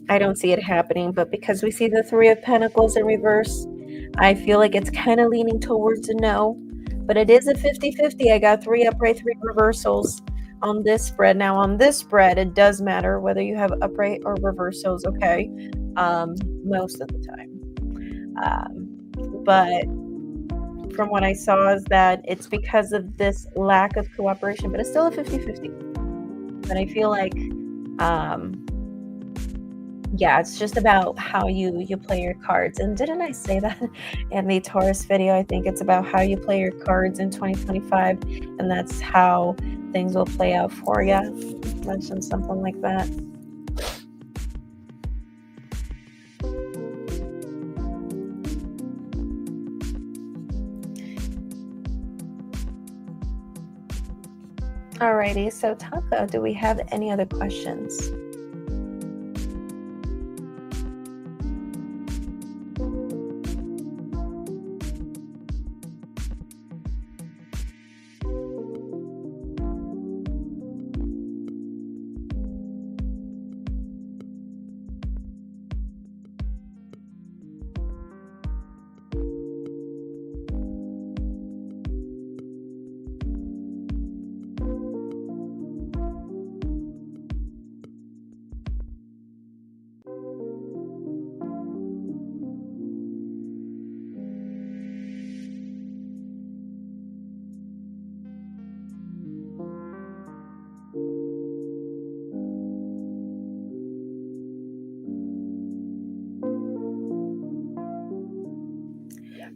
I don't see it happening. But because we see the Three of Pentacles in reverse, I feel like it's kind of leaning towards a no. But it is a 50-50. I got 3 upright, 3 reversals on this spread. Now, on this spread, it does matter whether you have upright or reversals, okay? Most of the time. But from what I saw is that it's because of this lack of cooperation, but it's still a 50-50. But I feel like, it's just about how you play your cards. And didn't I say that in the Taurus video? I think it's about how you play your cards in 2025, and that's how things will play out for you. Mentioned something like that. Alrighty, so Taka, do we have any other questions?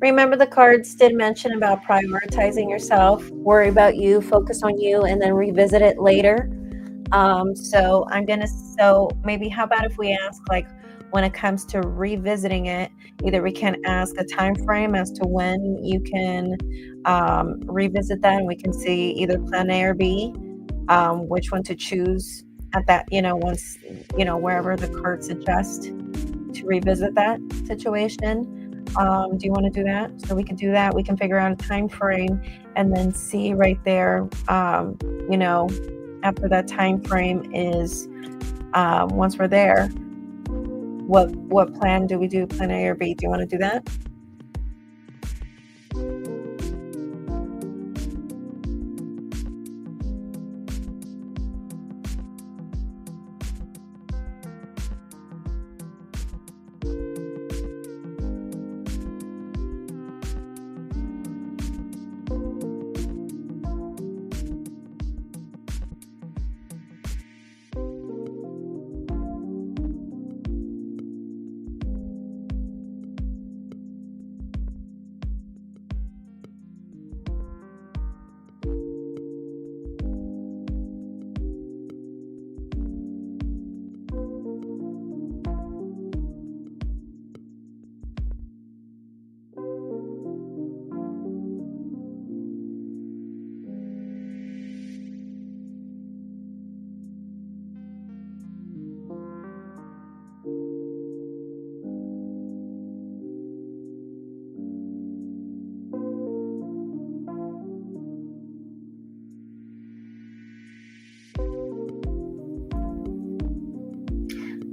Remember, the cards did mention about prioritizing yourself, worry about you, focus on you, and then revisit it later. So maybe how about if we ask, like, when it comes to revisiting it, either we can ask a time frame as to when you can revisit that, and we can see either plan A or B, which one to choose at that, once, wherever the cards suggest to revisit that situation. Do you want to do that? So we can do that. We can figure out a time frame and then see right there, after that time frame is, once we're there, what plan do we do? Plan A or B? Do you want to do that?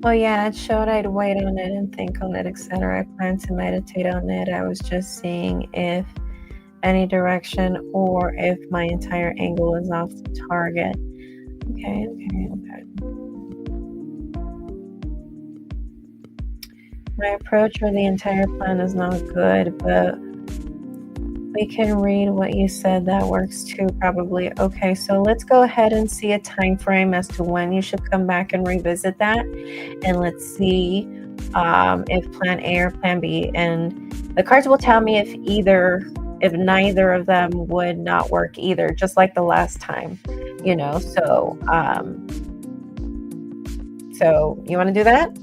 Well, yeah, it showed I'd wait on it and think on it, etc. I plan to meditate on it. I was just seeing if any direction or if my entire angle is off the target. Okay. My approach or the entire plan is not good, but we can read what you said. That works too, probably. Okay, so let's go ahead and see a time frame as to when you should come back and revisit that. And let's see if plan A or plan B. And the cards will tell me if neither of them would not work either, just like the last time, so you want to do that?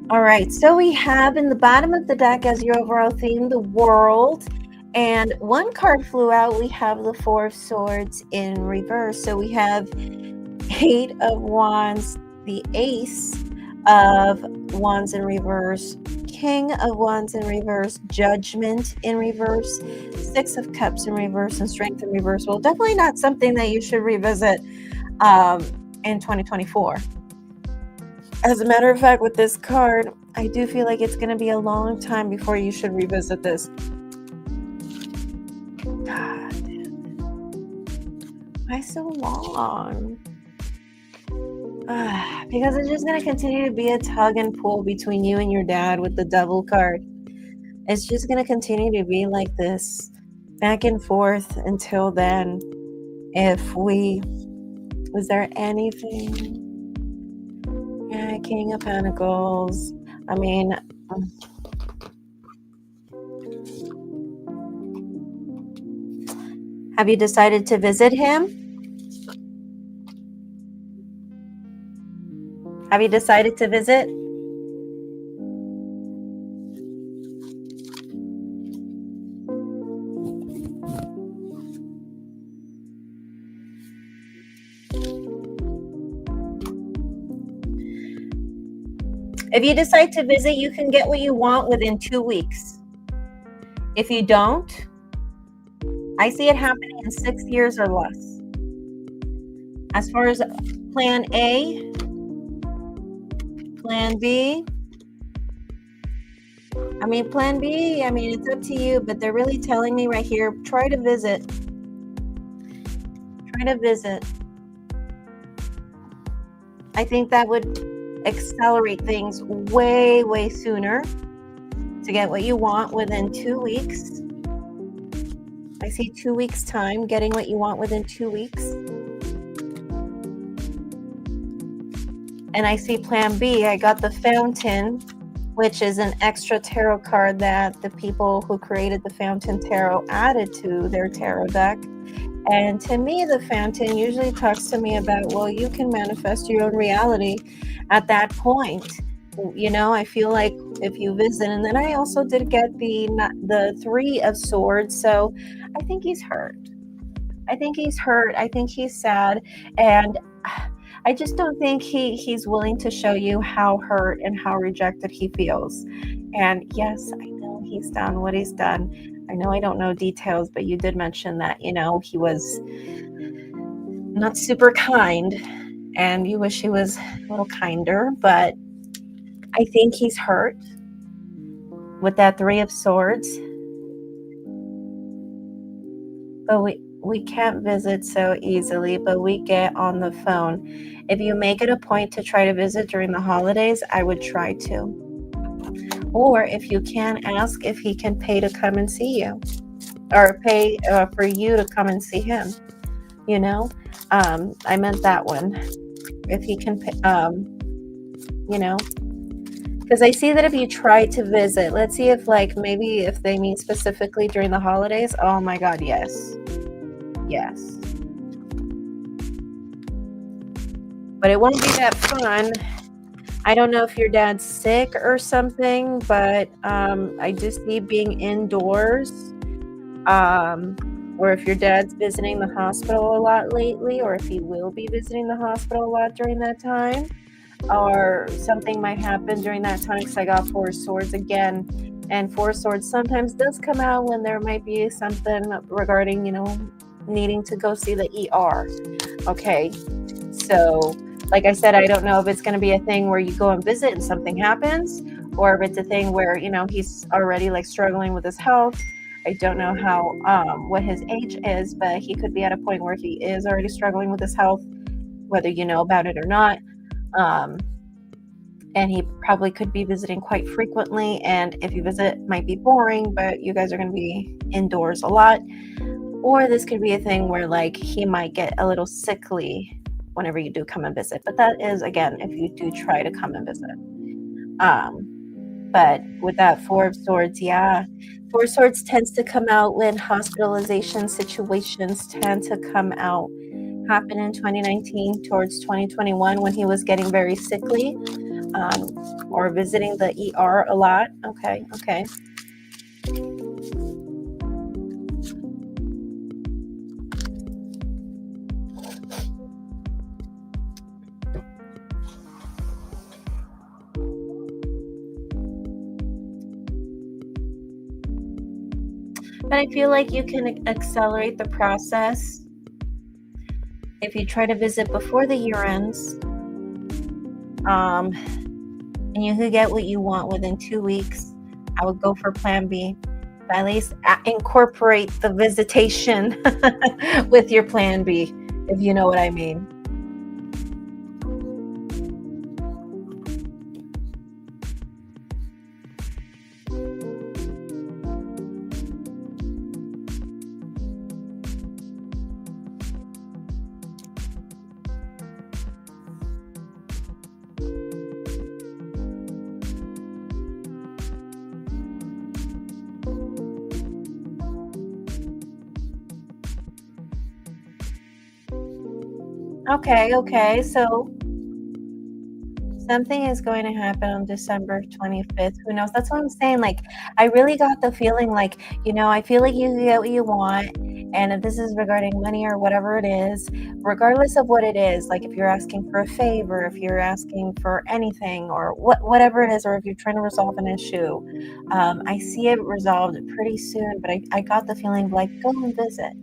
All right, so we have in the bottom of the deck as your overall theme, the world, and one card flew out. We have the Four of Swords in reverse. So we have Eight of Wands, the Ace of Wands in reverse, King of Wands in reverse, Judgment in reverse, Six of Cups in reverse, and Strength in reverse. Well, definitely not something that you should revisit in 2024. As a matter of fact, with this card, I do feel like it's going to be a long time before you should revisit this. God damn it. Why so long? Because it's just going to continue to be a tug and pull between you and your dad with the Devil card. It's just going to continue to be like this, back and forth until then. Was there anything? Yeah, King of Pentacles. I mean, Have you decided to visit him? Have you decided to visit? If you decide to visit, you can get what you want within 2 weeks. If you don't, I see it happening in 6 years or less. As far as plan A, plan B, plan B, it's up to you, but they're really telling me right here, try to visit. Try to visit. I think that would accelerate things way, way sooner to get what you want within 2 weeks. I see 2 weeks time, getting what you want within 2 weeks. And I see plan B, I got the Fountain, which is an extra tarot card that the people who created the Fountain Tarot added to their tarot deck. And to me, the Fountain usually talks to me about, well, you can manifest your own reality at that point. I feel like if you visit, and then I also did get the Three of Swords, so I think he's hurt. I think he's sad, and I just don't think he's willing to show you how hurt and how rejected he feels. And yes, I know he's done what he's done. I know I don't know details, but you did mention that, he was not super kind, and you wish he was a little kinder, but I think he's hurt with that Three of Swords. But we can't visit so easily, but we get on the phone. If you make it a point to try to visit during the holidays, I would try to. Or if you can, ask if he can pay to come and see you, or pay for you to come and see him. I meant that one. If he can, because I see that if you try to visit, let's see if maybe if they mean specifically during the holidays. Oh my God, yes. But it won't be that fun. I don't know if your dad's sick or something, but I just see being indoors, or if your dad's visiting the hospital a lot lately, or if he will be visiting the hospital a lot during that time, or something might happen during that time, because I got Four of Swords again, and Four of Swords sometimes does come out when there might be something regarding, needing to go see the ER. Okay, so like I said, I don't know if it's going to be a thing where you go and visit and something happens, or if it's a thing where, he's already struggling with his health. I don't know what his age is, but he could be at a point where he is already struggling with his health, whether you know about it or not. And he probably could be visiting quite frequently. And if you visit, it might be boring, but you guys are going to be indoors a lot. Or this could be a thing where he might get a little sickly whenever you do come and visit. But that is, again, if you do try to come and visit. But with that Four of Swords, yeah. Four of Swords tends to come out when hospitalization situations tend to come out. Happened in 2019 towards 2021 when he was getting very sickly, or visiting the ER a lot. Okay. But I feel like you can accelerate the process if you try to visit before the year ends. And you could get what you want within 2 weeks. I would go for plan B. But at least incorporate the visitation with your plan B, if you know what I mean. Okay. So something is going to happen on December 25th. Who knows? That's what I'm saying. Like, I really got the feeling like, I feel like you get what you want. And if this is regarding money or whatever it is, regardless of what it is, like if you're asking for a favor, if you're asking for anything or whatever it is, or if you're trying to resolve an issue, I see it resolved pretty soon. But I got the feeling like, go and visit.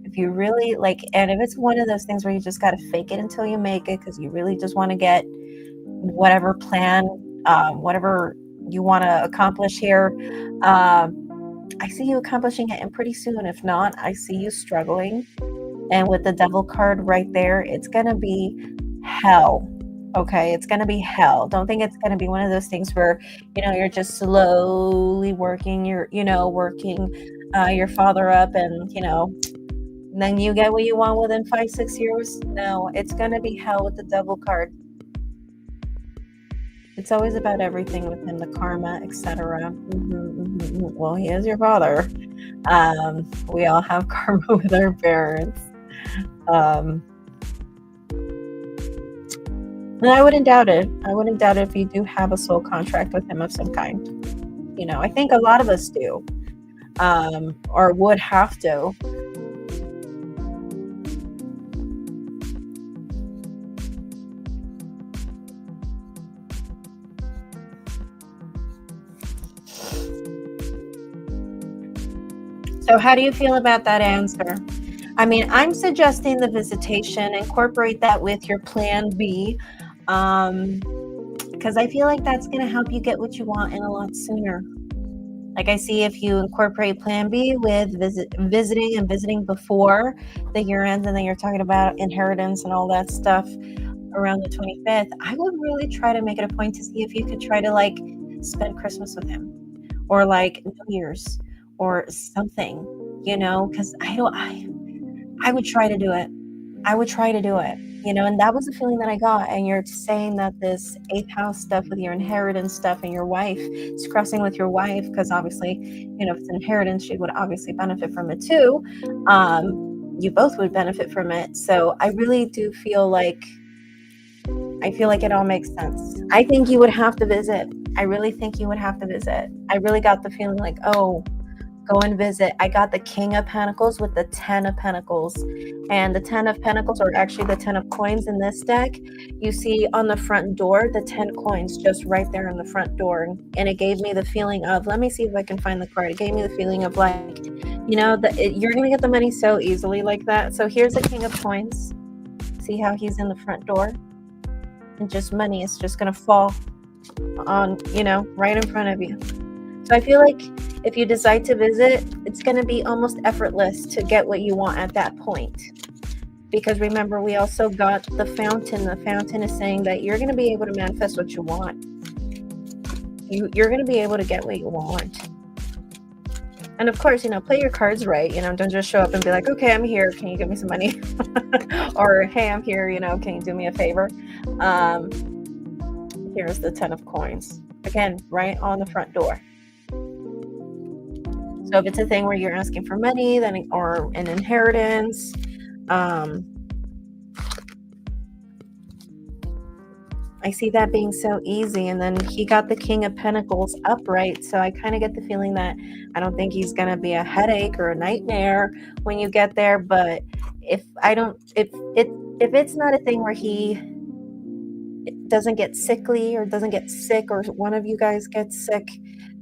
If you really like, and if it's one of those things where you just got to fake it until you make it because you really just want to get whatever plan, whatever you want to accomplish here. I see you accomplishing it, and pretty soon, if not, I see you struggling. And with the devil card right there, it's going to be hell. Okay, it's going to be hell. Don't think it's going to be one of those things where, you're just slowly working your father up and, then you get what you want within 5-6 years. No, it's going to be hell with the devil card. It's always about everything with him, the karma, etc. Well, he is your father. We all have karma with our parents. And I wouldn't doubt it. I wouldn't doubt it if you do have a soul contract with him of some kind. I think a lot of us do, or would have to. So how do you feel about that answer? I mean, I'm suggesting the visitation, incorporate that with your plan B, because I feel like that's going to help you get what you want in a lot sooner. Like I see if you incorporate plan B with visiting before the year ends, and then you're talking about inheritance and all that stuff around the 25th, I would really try to make it a point to see if you could try to like spend Christmas with him or like New Year's or something, because I would try to do it. And that was the feeling that I got. And you're saying that this 8th house stuff with your inheritance stuff and your wife is crossing with your wife, because obviously, if it's inheritance, she would obviously benefit from it too. You both would benefit from it. So I really do feel like it all makes sense. I think you would have to visit. I really think you would have to visit. I really got the feeling like, oh, go and visit. I got the King of Pentacles with the 10 of Pentacles. And the 10 of Pentacles, or actually the 10 of coins in this deck, you see on the front door, the 10 coins just right there on the front door. And it gave me the feeling of, let me see if I can find the card. It gave me the feeling of like, you're going to get the money so easily like that. So here's the King of Coins. See how he's in the front door? And just money is just going to fall on, right in front of you. So I feel like if you decide to visit, it's going to be almost effortless to get what you want at that point. Because remember, we also got the fountain. The fountain is saying that you're going to be able to manifest what you want. You're going to be able to get what you want. And of course, play your cards right. Don't just show up and be like, okay, I'm here. Can you give me some money? Or, hey, I'm here. Can you do me a favor? Here's the 10 of coins. Again, right on the front door. So if it's a thing where you're asking for money, then or an inheritance, I see that being so easy. And then he got the King of Pentacles upright. So I kind of get the feeling that I don't think he's going to be a headache or a nightmare when you get there. But if it's not a thing where he doesn't get sickly or doesn't get sick, or one of you guys gets sick,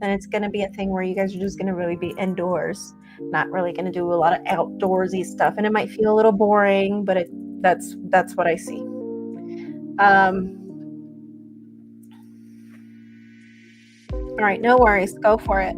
then it's going to be a thing where you guys are just going to really be indoors, not really going to do a lot of outdoorsy stuff. And it might feel a little boring, but that's what I see. All right, no worries. Go for it.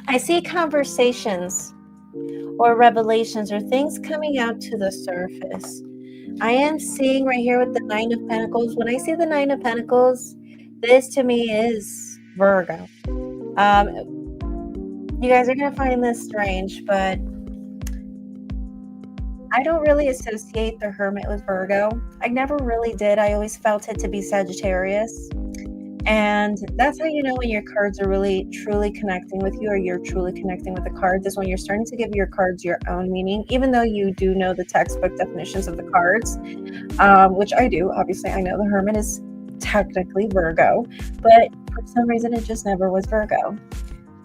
I see conversations or revelations or things coming out to the surface. I am seeing right here with the Nine of Pentacles. When I see the Nine of Pentacles, this to me is Virgo. You guys are going to find this strange, but I don't really associate the Hermit with Virgo. I never really did. I always felt it to be Sagittarius. And that's how you know when your cards are really truly connecting with you, or you're truly connecting with the cards, is when you're starting to give your cards your own meaning, even though you do know the textbook definitions of the cards, which I do. Obviously, I know the Hermit is technically Virgo, but for some reason it just never was Virgo.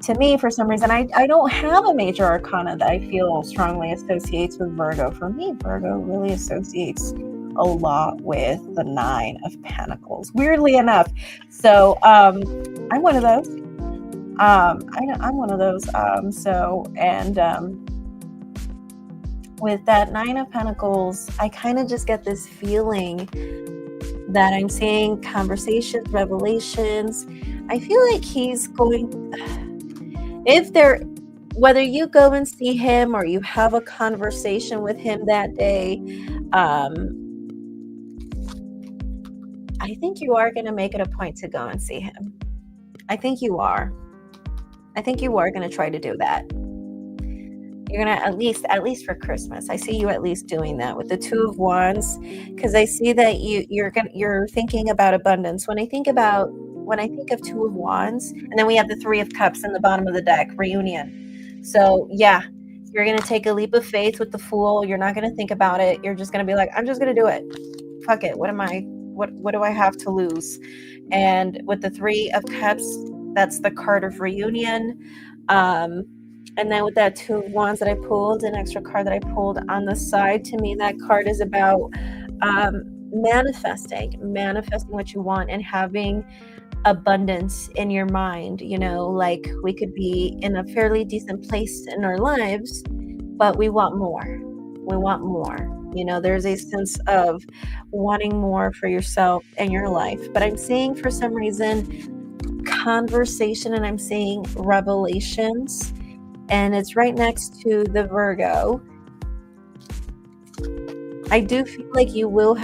To me, for some reason, I don't have a major arcana that I feel strongly associates with Virgo. For me, Virgo really associates a lot with the Nine of Pentacles, weirdly enough. So I'm one of those. I'm one of those. With that Nine of Pentacles, I kind of just get this feeling that I'm seeing conversations, revelations. I feel like he's going, whether you go and see him or you have a conversation with him that day, I think you are going to make it a point to go and see him. I think you are. I think you are going to try to do that. You're going to at least for Christmas. I see you at least doing that with the Two of Wands, because I see that you're thinking about abundance. When I think of Two of Wands, and then we have the Three of Cups in the bottom of the deck, reunion. So yeah, you're going to take a leap of faith with the Fool. You're not going to think about it. You're just going to be like, I'm just going to do it. Fuck it. What do I have to lose? And with the Three of Cups, that's the card of reunion. And then with that Two of Wands that I pulled, an extra card that I pulled on the side, to me, that card is about manifesting what you want and having abundance in your mind. You know, like we could be in a fairly decent place in our lives, but we want more. We want more. You know, there's a sense of wanting more for yourself and your life. But I'm seeing, for some reason, conversation, and I'm seeing revelations, and it's right next to the Virgo. I do feel like you will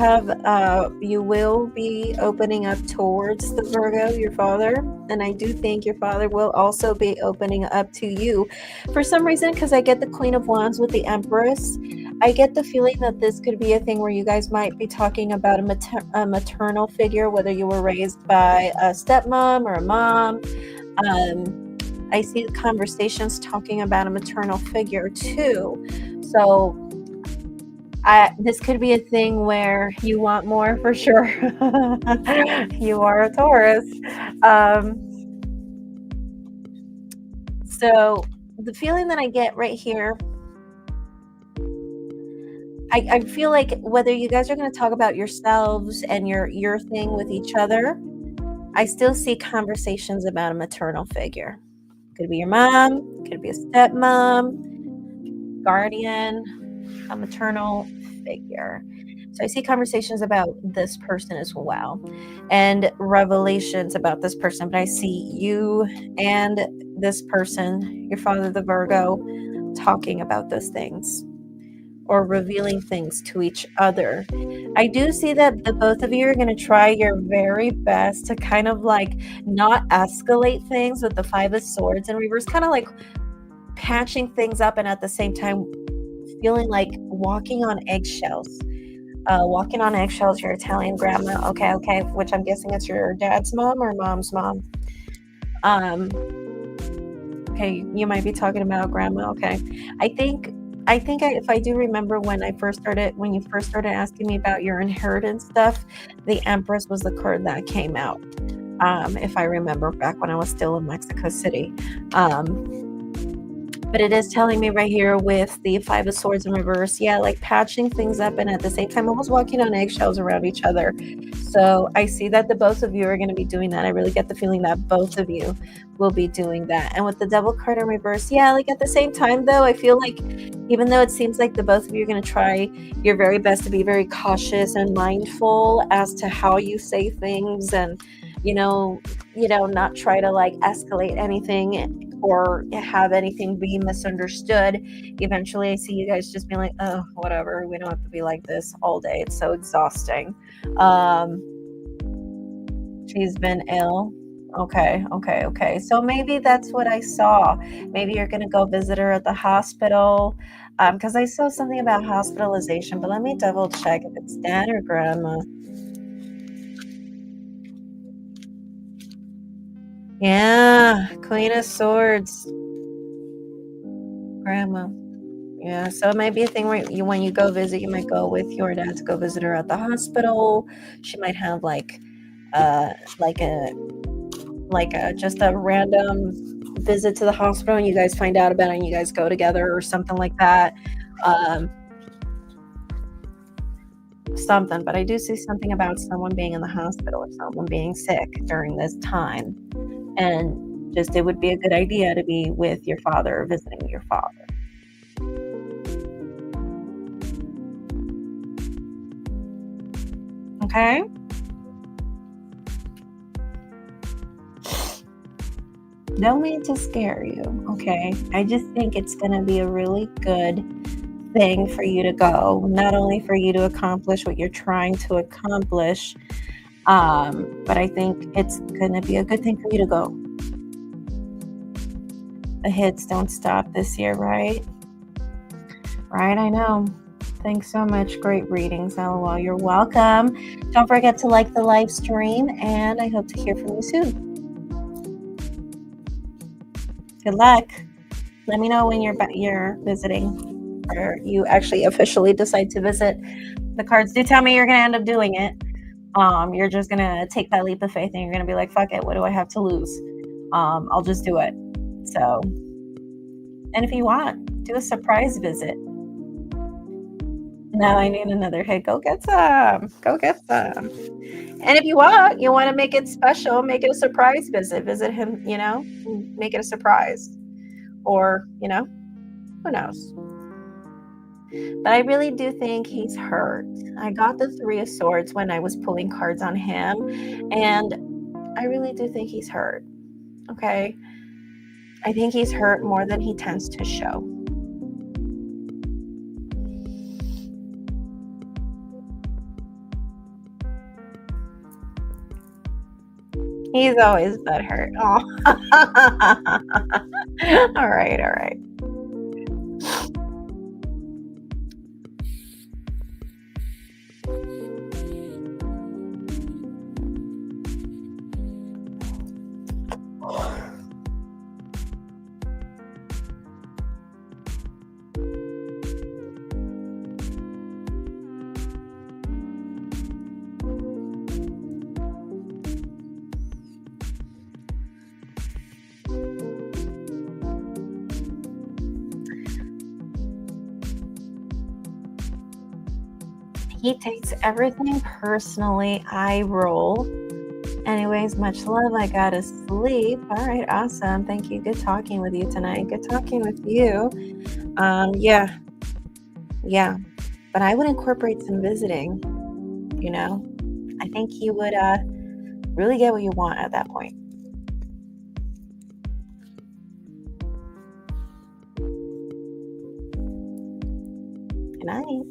be opening up towards the Virgo, your father, and I do think your father will also be opening up to you for some reason, because I get the Queen of Wands with the Empress. I get the feeling that this could be a thing where you guys might be talking about a maternal figure, whether you were raised by a stepmom or a mom. I see the conversations talking about a maternal figure too. So this could be a thing where you want more for sure. You are a Taurus. So the feeling that I get right here, I feel like whether you guys are going to talk about yourselves and your thing with each other, I still see conversations about a maternal figure. Could be your mom, could be a stepmom, guardian, a maternal figure. So I see conversations about this person as well, and revelations about this person. But I see you and this person, your father, the Virgo, talking about those things or revealing things to each other. I do see that the both of you are going to try your very best to kind of like not escalate things with the Five of Swords in reverse, kind of like patching things up, and at the same time feeling like walking on eggshells. Walking on eggshells, your Italian grandma. Okay, which I'm guessing it's your dad's mom or mom's mom. Okay, you might be talking about grandma. Okay, I think if I do remember when you first started asking me about your inheritance stuff, the Empress was the card that came out. If I remember back when I was still in Mexico City. But it is telling me right here with the Five of Swords in reverse, yeah, like patching things up and at the same time almost walking on eggshells around each other. So I see that the both of you are going to be doing that. I really get the feeling that both of you will be doing that. And with the Devil card in reverse, yeah, like at the same time though, I feel like even though it seems like the both of you are going to try your very best to be very cautious and mindful as to how you say things, and you know, not try to like escalate anything or have anything be misunderstood. Eventually, I see you guys just being like, oh, whatever. We don't have to be like this all day. It's so exhausting. She's been ill. Okay. So maybe that's what I saw. Maybe you're going to go visit her at the hospital. Because I saw something about hospitalization, but let me double check if it's dad or grandma. Yeah, Queen of Swords, grandma. Yeah, so it might be a thing where when you go visit, you might go with your dad to go visit her at the hospital. She might have uh, like a just a random visit to the hospital, and you guys find out about it, and you guys go together or something like that. Something, but I do see something about someone being in the hospital or someone being sick during this time, and just it would be a good idea to be with your father or visiting your father. Okay. Don't mean to scare you, okay? I just think it's going to be a really good thing for you to go, not only for you to accomplish what you're trying to accomplish, but I think it's going to be a good thing for you to go. The hits don't stop this year, right? Right, I know. Thanks so much. Great readings, LOL. You're welcome. Don't forget to like the live stream, and I hope to hear from you soon. Good luck. Let me know when you're visiting, or you actually officially decide to visit. The cards do tell me you're going to end up doing it. You're just going to take that leap of faith, and you're going to be like, fuck it, what do I have to lose? I'll just do it. So, and if you want, do a surprise visit. Now I need another hit. Go get some. And if you want to make it special, make it a surprise visit. Visit him, make it a surprise. Or, who knows? But I really do think he's hurt. I got the Three of Swords when I was pulling cards on him, and I really do think he's hurt. Okay? I think he's hurt more than he tends to show. He's always butthurt. Oh. All right. He takes everything personally. I roll. Anyways, much love. I gotta sleep. All right, awesome. Thank you. Good talking with you tonight. Good talking with you. Yeah. But I would incorporate some visiting. I think you would really get what you want at that point. Good night.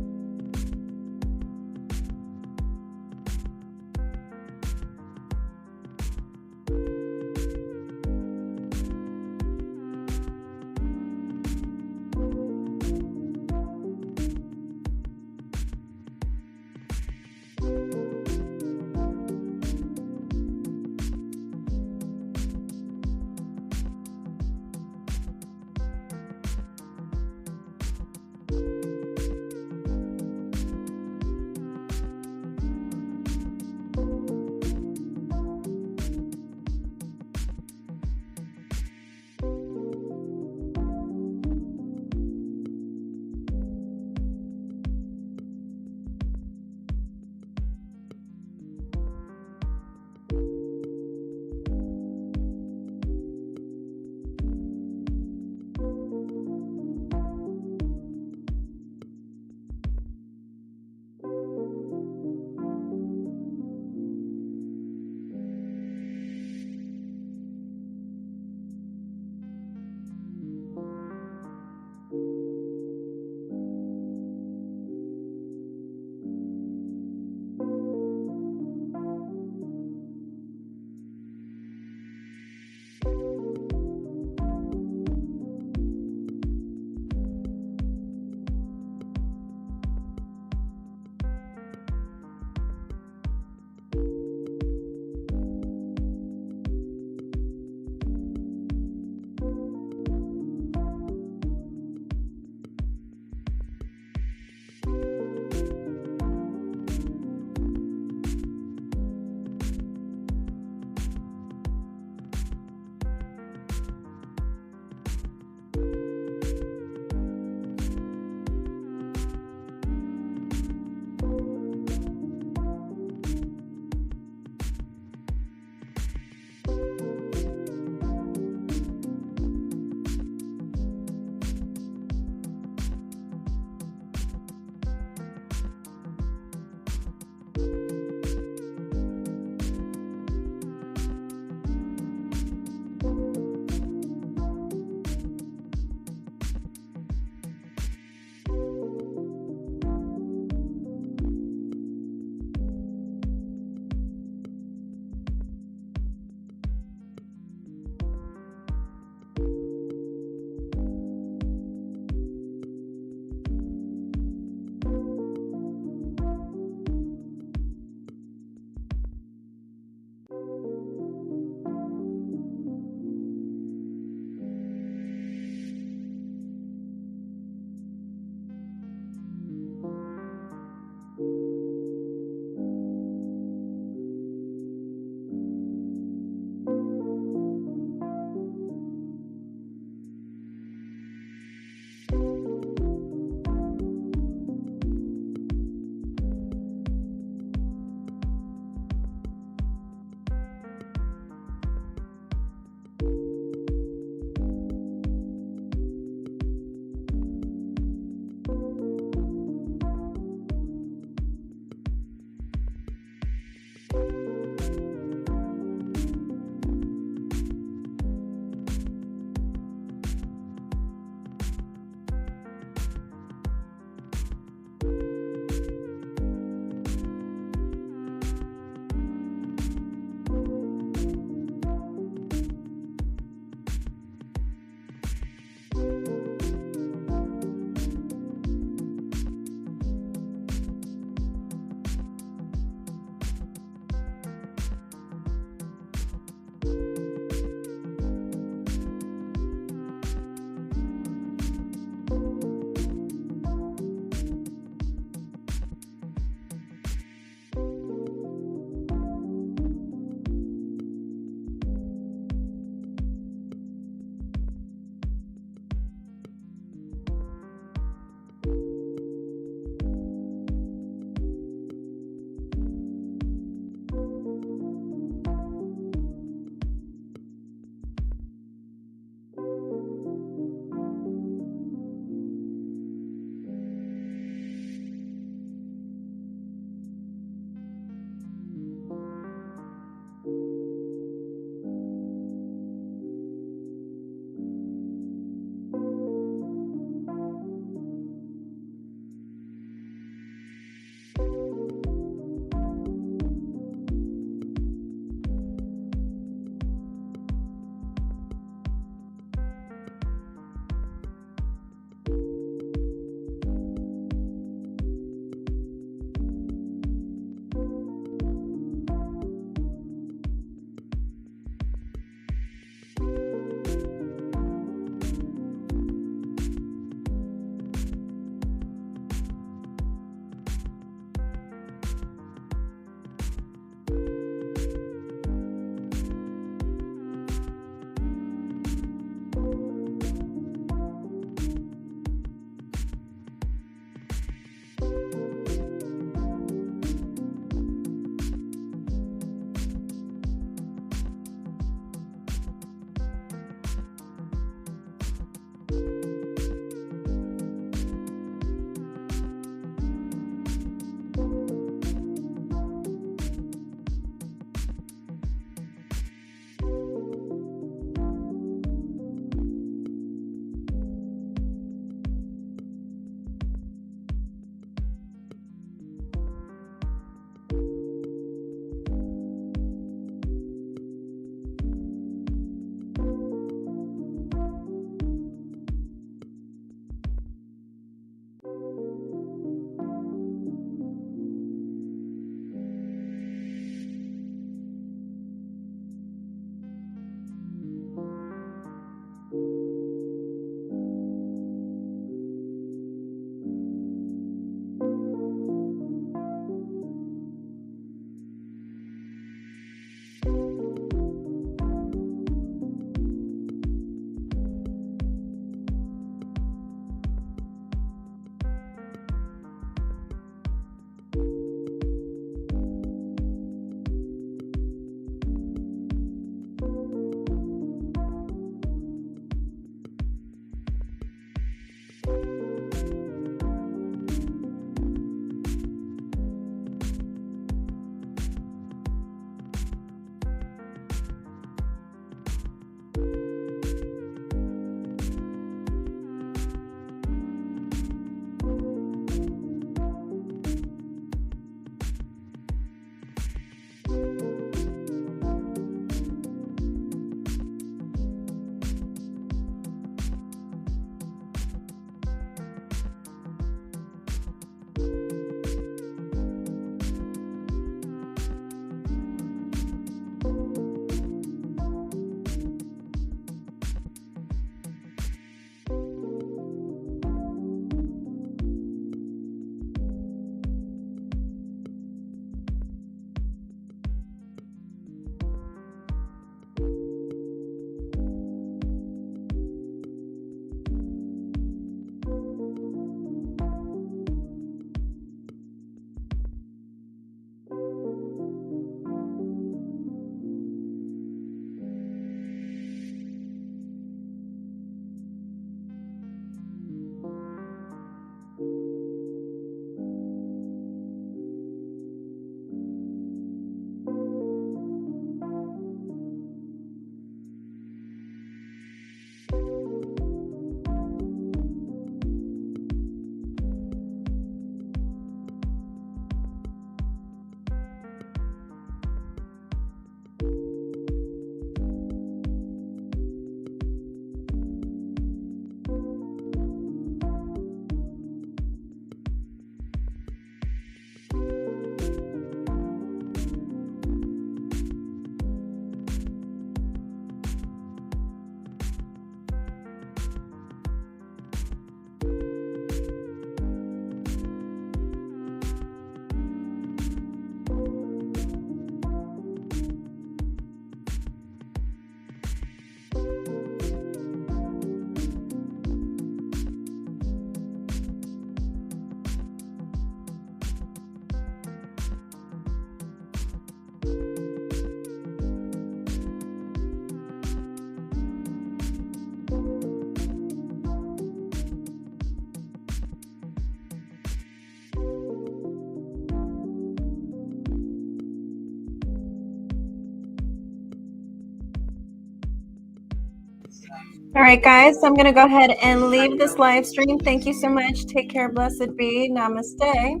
All right, guys, I'm going to go ahead and leave this live stream. Thank you so much. Take care. Blessed be. Namaste.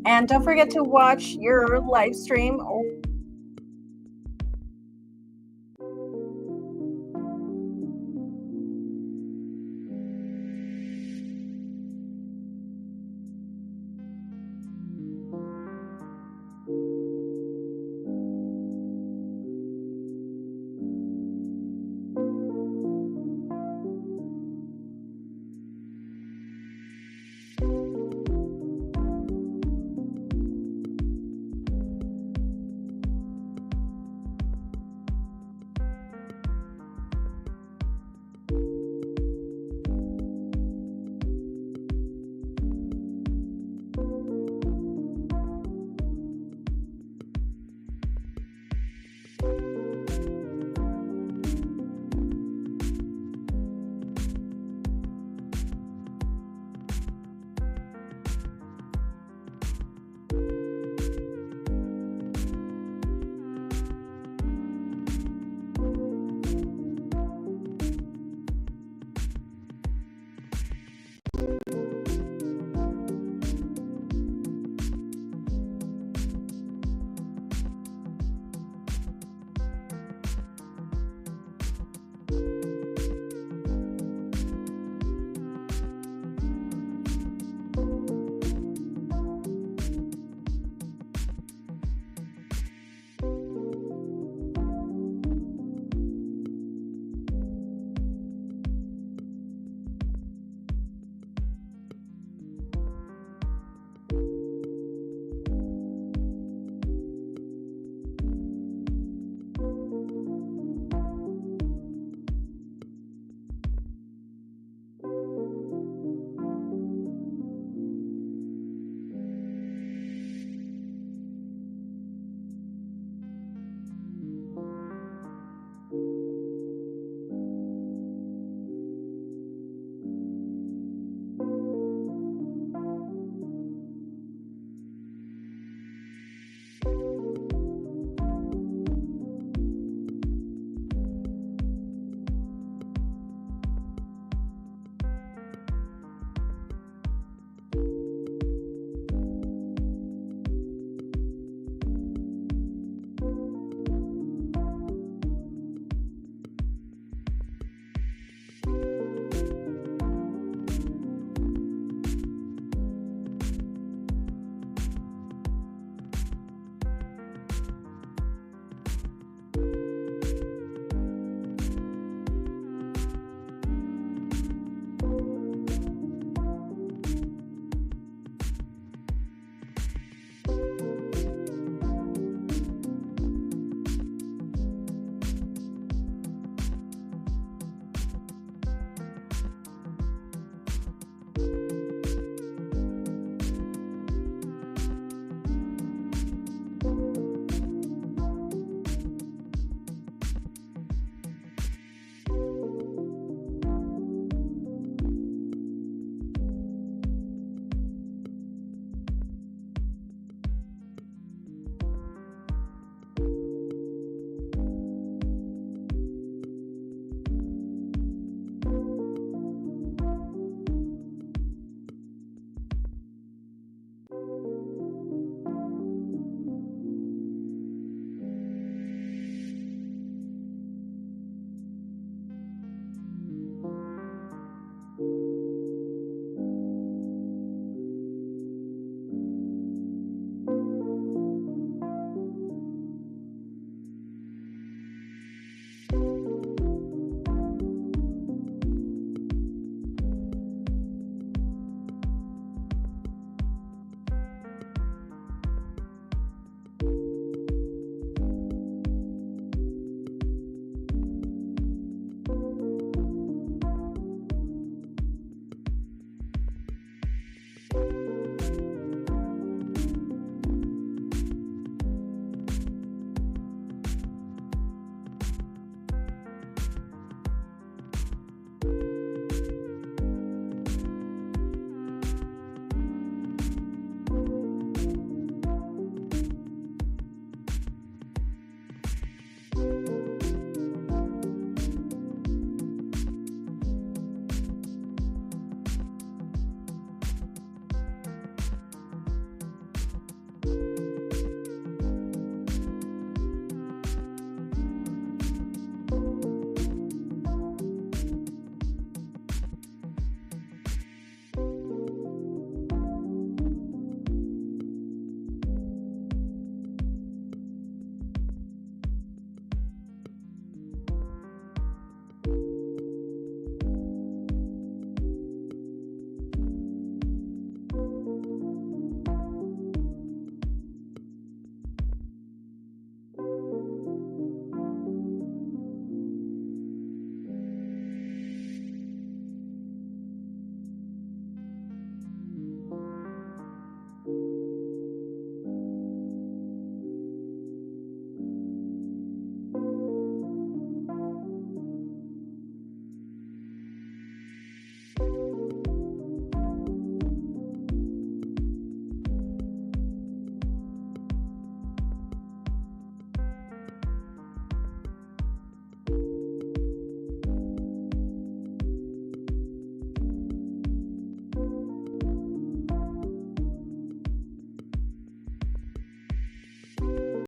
And don't forget to watch your live stream.